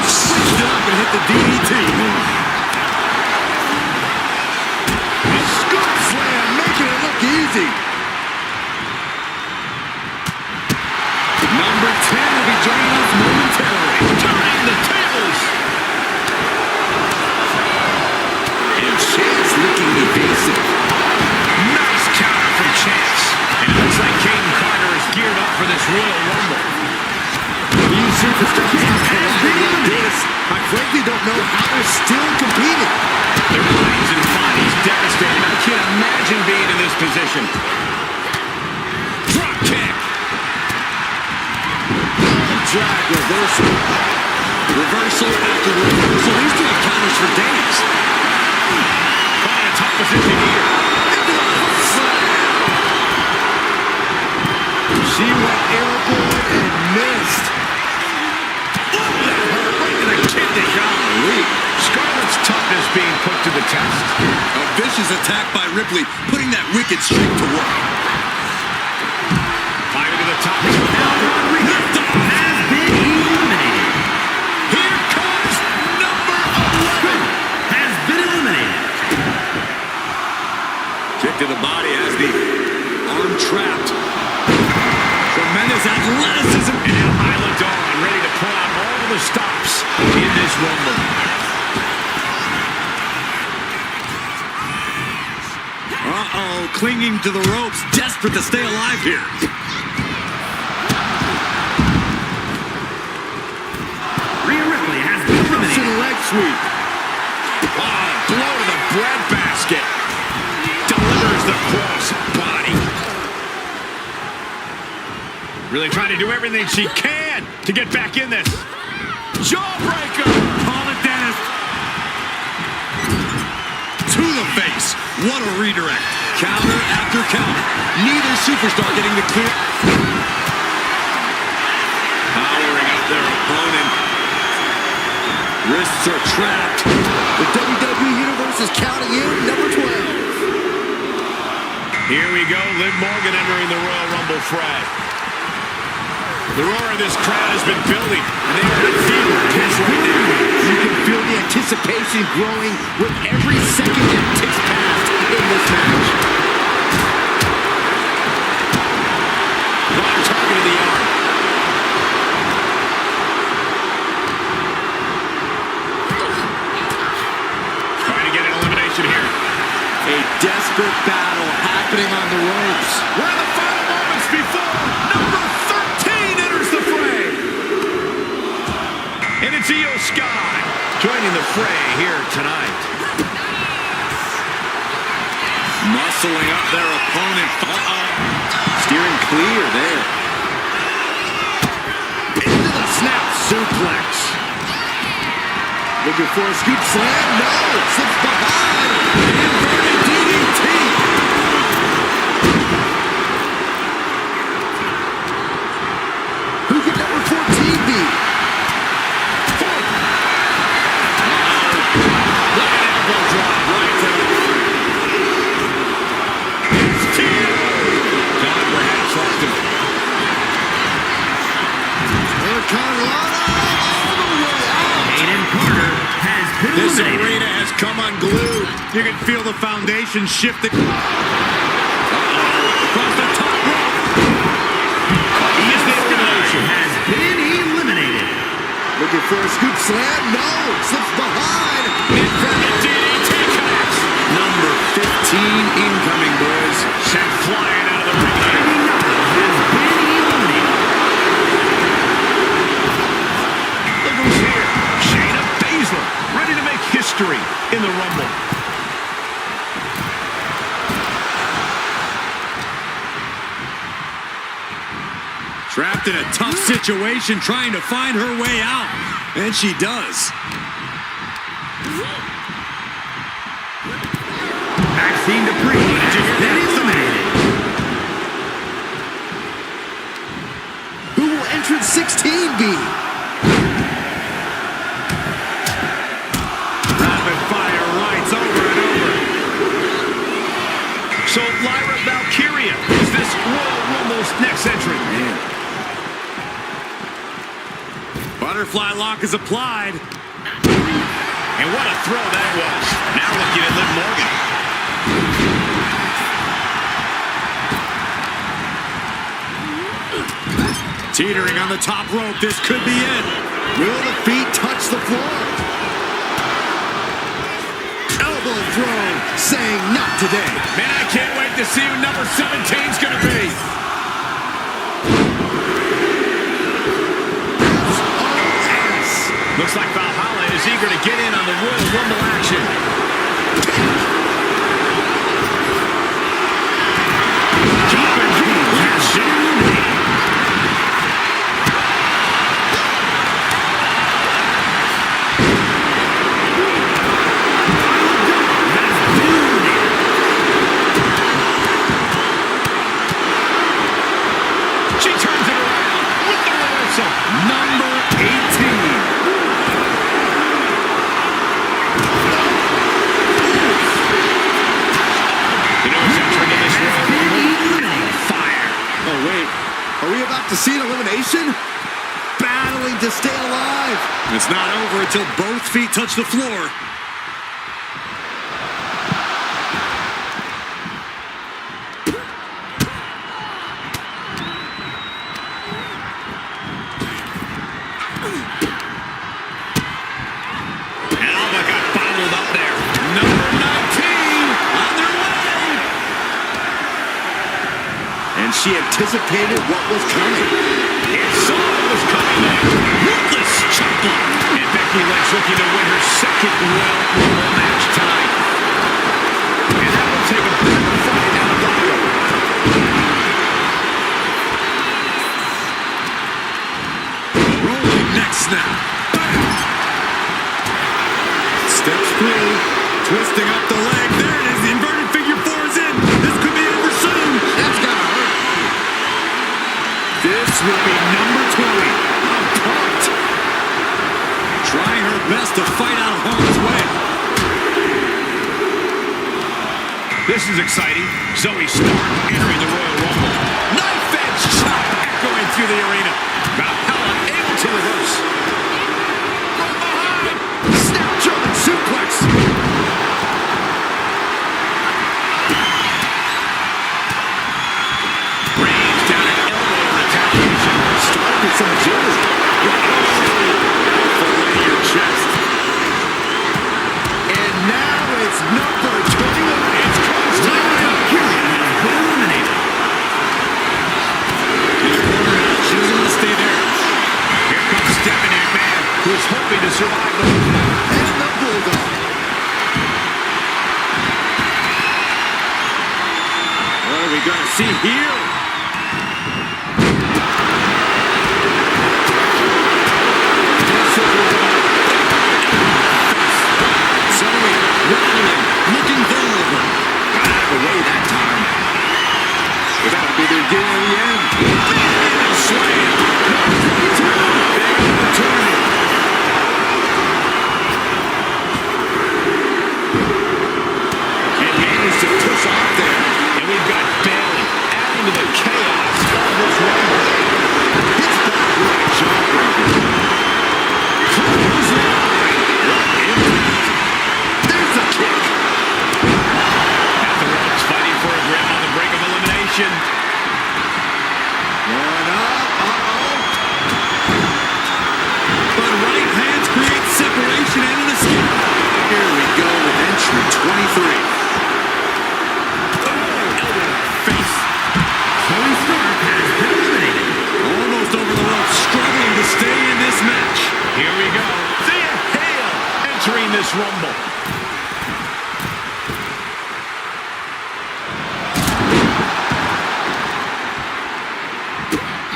Switched it up and hit the DDT. Scoop slam, making it look easy. Number 10 will be joining us momentarily. Turning the tables. And Chance looking evasive. Nice counter from Chance. And it looks like Caden Carter is geared up for this Royal Rumble. These superstars have collided like this. I frankly don't know how they're still competing. Their minds and bodies devastated. I can't imagine being in this position. Drop kick. Drag reversal. Reversal after reversal. These two have counters for days. Caught in a tough position here. She went airborne and missed. Oh, that hurt right to the kidney. Golly. Scarlett's toughness being put to the test. A vicious attack by Ripley, putting that wicked streak to work. Fire to the top. Rodriguez has been eliminated. Here comes number 11. Has been eliminated. Kick to the body as the arm trapped. Tremendous athleticism. And now Isla Dawn ready to pull out all the stops in this Rumble. Uh-oh, clinging to the ropes, desperate to stay alive here. Rhea Ripley has been Russian eliminated. leg sweep. Oh, blow to the breadbasket. Delivers the cross body. Really trying to do everything she can to get back in this. Jawbreaker. Call it, Dennis. To the face. What a redirect. Counter after counter. Neither superstar getting the clear. Powering up their opponent. Wrists are trapped. The WWE Universe is counting in number 12. Here we go. Liv Morgan entering the Royal Rumble fray. The roar of this crowd has been building, and they are in fever pitch right now. You can feel the anticipation growing with every second that ticks past. in this match. One target of the arm. Trying to get an elimination here. A desperate battle happening on the ropes. We're in the final moments before number 13 enters the fray. And it's Io Sky joining the fray here tonight. Muscling up their opponent. Steering clear there. Into the snap suplex. Looking for a scoop slam. No, slips behind. Inverted DDT. Who could number 14 be? Elbow drop right to the heart. It's Tito. John perhaps left him. Aiden Carter has been This eliminated. arena has come unglued. You can feel the foundation shifting. Across the top rope. Io Sky has been eliminated. Looking for a scoop slam. No, slips behind. Inverted DDT connects. Number 15 incoming, boys. Sent flying out of the ring. Andy Knockout has been eliminated. Look who's here. Shayna Baszler, ready to make history in the Rumble. Trapped in a tough situation, trying to find her way out. And she does. Maxine Dupree has been eliminated. Who will entrance 16 be? Rapid fire rights over and over. So Lyra Valkyria is this Royal Rumble's next entrant. Butterfly lock is applied. And what a throw that was. Now looking at Liv Morgan. Teetering on the top rope. This could be it. Will the feet touch the floor? Elbow throw, saying not today. Man, I can't wait to see who number 17's going to be. Looks like Valhalla is eager to get in on the Royal Rumble action. Keeper King has been eliminated. She turns it around with the reversal. Number 18. You know who's entering in this Royal Rumble? Fire. Oh, wait. Are we about to see an elimination? Battling to stay alive. It's not over until both feet touch the floor. And Alba got bottled up there. Number 19 on their way. And she anticipated what was coming. It saw what was coming next. Ruthless chop block. And Becky Lynch looking to win her second Royal Rumble match tonight. And that will take a bit of a fight out of Lyra. Rolling neck snap. Steps through. Twisting up the leg. There it is. The inverted figure four is in. This could be over soon. That's gotta hurt. This will be number 20. I'm pumped. Trying her best to fight out of harm's way. This is exciting. Zoe Stark entering the Royal Rumble. Knife edge chop echoing through the arena. Valhalla able to reverse. From behind. Snap German suplex. survive the movement. And the Bulldog. What are we going to see here? Suddenly, rattling, looking vulnerable. Got out of the way that time. That'll be the beginning of the end. Big slam. Big opportunity. And managed to push off there. And we've got Bailey adding to the chaos of this rumble. Hits back with a jawbreaker. Clothesline. What impact. There's the kick. At the ropes, fighting for a grip on the brink of elimination. Going up. But right hands create separation and an escape. Here we go with entry 23. Face. Tony Stark has been eliminated. Almost over the ropes, struggling to stay in this match. Here we go. The Inhale entering this rumble.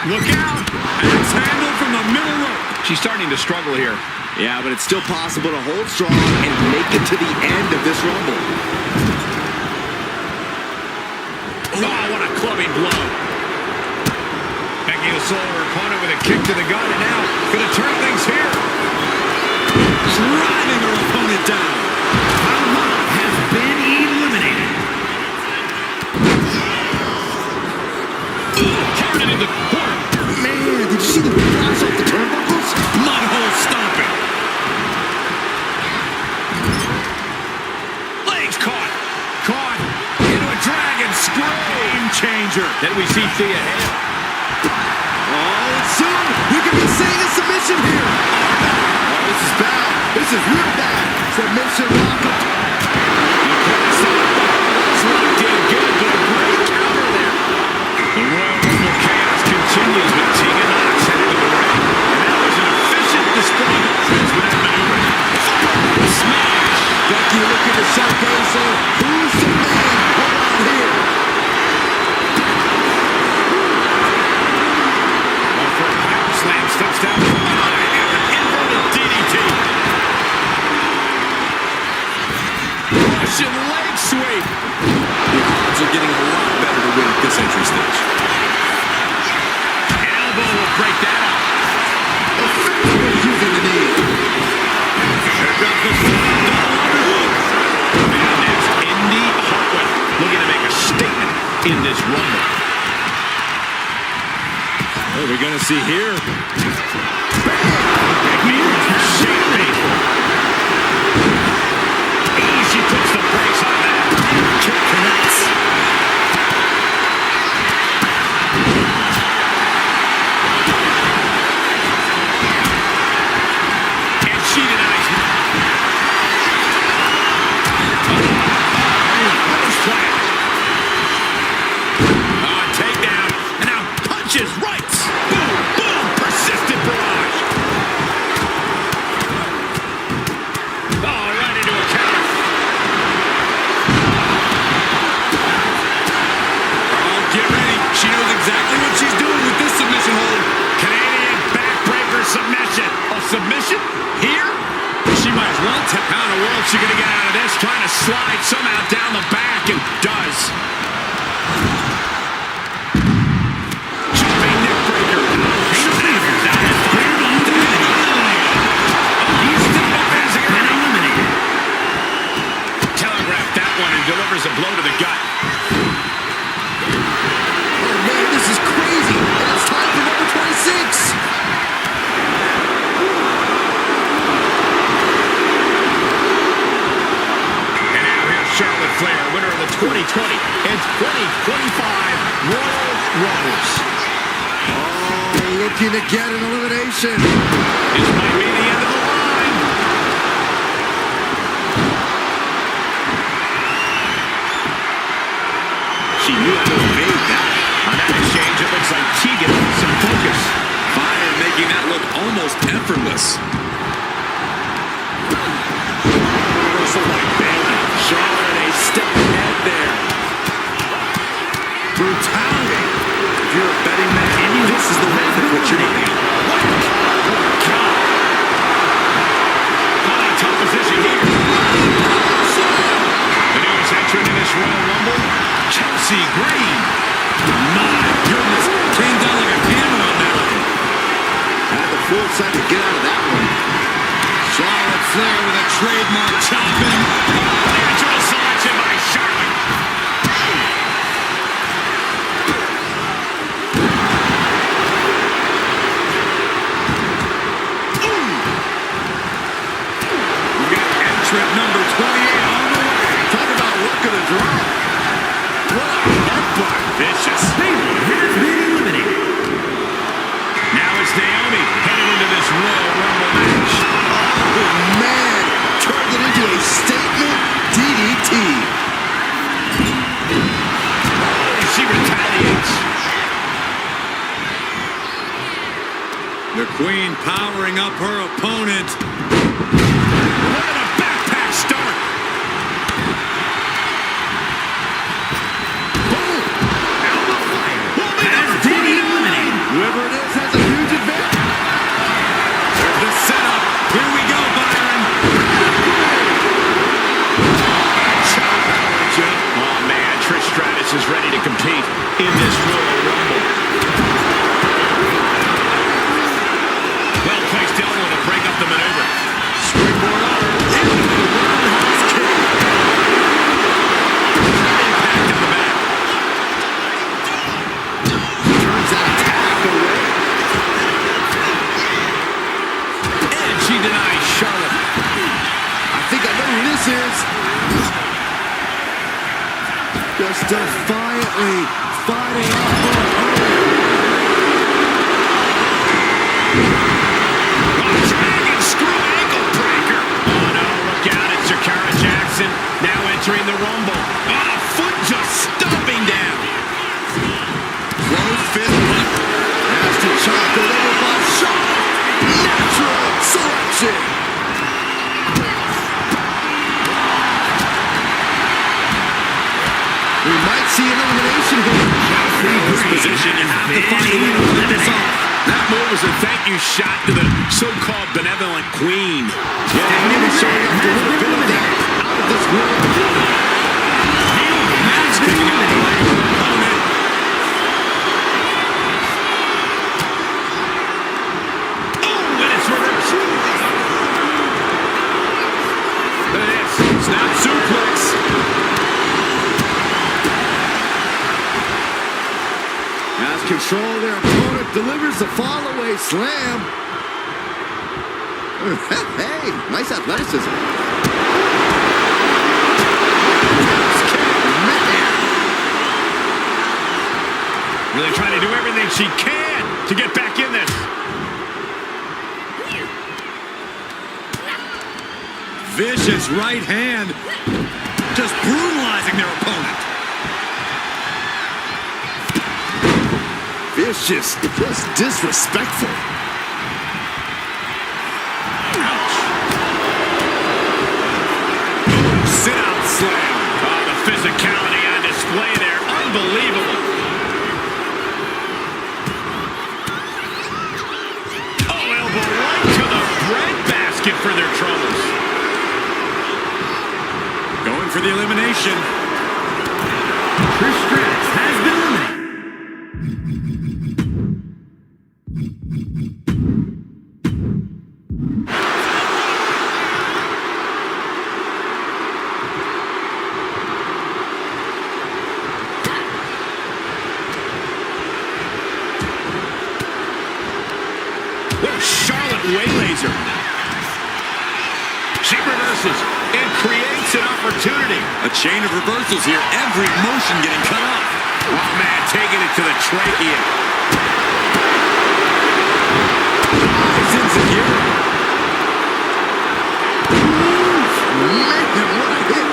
Look out. Axe handle from the middle rope. She's starting to struggle here. Yeah, but it's still possible to hold strong and make it to the end of this rumble. Oh, what a clubbing blow. Becky assault her opponent with a kick to the gut, and now going to turn things here. Driving her opponent down. Alma has been eliminated. Carried into the corner. Man, did you see the flash off the turnbuckles? Mudhole stomping. Legs caught. Caught into a dragon screw. Game changer. Then we see Thea Hale. Oh, and soon we could be seeing a submission here. Oh, this is bad. This is real bad. Submission lockup. That's locked in good, but a great counter there. The Royal Rumble chaos continues with Tegan Knox heading to the ring. And that was an efficient display of offense with that maneuver. Smash! Becky looking to showcase her. Who's the man around here? For a power slam, steps down from behind and an inverted DDT. Russian leg sweep. The odds are getting a lot better to win at this entry stage. Elbow will break that up. Effectively using the knee. There goes the double underhook. And there's Indy Hartwell looking to make a statement in this rumble. What are we going to see here? Becky shaping. She puts the brakes on that. Kick connects. And she denies it. Nose plant. Takedown. And now punches rights. Boom, boom. Persistent barrage. Oh, right into a counter. Oh, get ready. She knows exactly what she's doing with this submission hold. Canadian backbreaker submission. A submission here? She might as well tap. How in the world is she going to get out of this? Trying to slide somehow down the back and does. Jumping neck breaker. Telegraphed that one and delivers a blow to the gut. Oh, man, this is crazy. And it's time for number 26. And now here's Charlotte Flair, winner of the 2020 and 2025 Royal Rumbles. Oh, looking to get an elimination. This might be the end of the line. She knew how to evade that. On that exchange, it looks like Tegan lost some focus. Fire making that look almost effortless. Reversal by Bayley. Charlotte a step ahead there. Brutality. If you're a betting man, this is the way to put your money on. Tough position here. The newest entrant in this Royal Rumble, Chelsea Green. My goodness. Came down like a hammer on that one. Had the foresight to get out of that one. Charlotte Flair with a trademark chopping. Natural selection by Charlotte. We got entrant number 28 on the way. Talk about looking to draw. What a headbutt. Vicious. Bayley has been eliminated. Now it's Naomi headed into this Royal Rumble match. Oh, man. Turned it into a statement DDT. She retaliates. The Queen powering up her opponent. What a backpack start. Elbow Fire has been eliminated. Whoever it is has a huge advantage. There's the setup. Here we go, Byron. Oh, man, Trish Stratus is ready to compete in this Royal Rumble. Well-placed elbow to break up the maneuver. Springboard up into the roundhouse kick. Impact on the back. Turns that attack away. And she denies Charlotte. I think I know who this is. Just defiantly fighting off her opponent. Dragon screw ankle breaker. Oh, no, look out. It's Jakara Jackson now entering the Rumble. Oh, foot just stomping down. Close fist punch. Has to chop delivered by Charlotte. Natural selection. We might see an elimination here. This position, you have to find a way to pull this off. That move was a thank you shot to the so-called benevolent queen. Yeah, maybe showing off the little bit of that out of this world. That's kicking out the leg of her opponent. Oh, and it's reversed. Look at this. Snap suplex. Has control of their opponent, delivers the fall-away slam. Hey, nice athleticism. Really trying to do everything she can to get back in this. Vicious right hand. Just brutalizing their opponent. Vicious, just disrespectful. Sit-out slam. Oh, the physicality on display there. Unbelievable. Oh, elbow right to the breadbasket for their troubles. Going for the elimination. Trish Stratus has been eliminated. Charlotte waylays her. She reverses and creates an opportunity. A chain of reversals here. Every motion getting cut off. Oh, man, taking it to the trachea. It's insecure. Man, what a hit.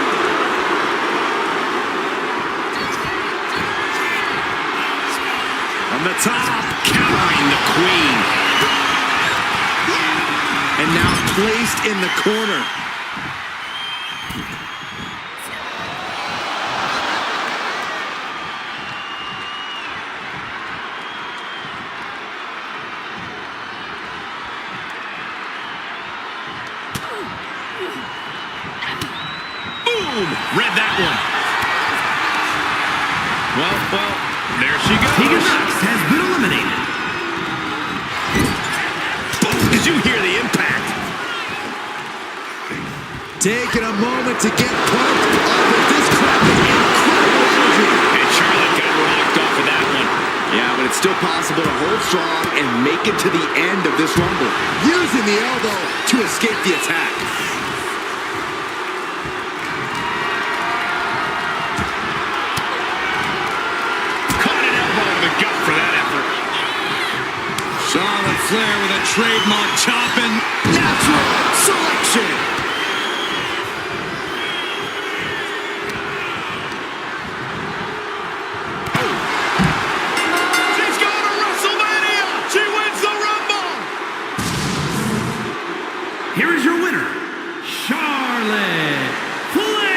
From the top, countering the queen. and now placed in the corner. Boom! Read that one. Well, there she goes. Tegan Knox has been eliminated. Boom! Did you hear the impact? Taking a moment to get pumped up with this crowd's incredible energy. And Charlotte got rocked off of that one. Yeah, but it's still possible to hold strong and make it to the end of this Rumble. Using the elbow to escape the attack. Caught an elbow in the gut for that effort. Charlotte Flair with a trademark chop and Natural selection. She's going to WrestleMania. She wins the Rumble. Here is your winner, Charlotte Flair.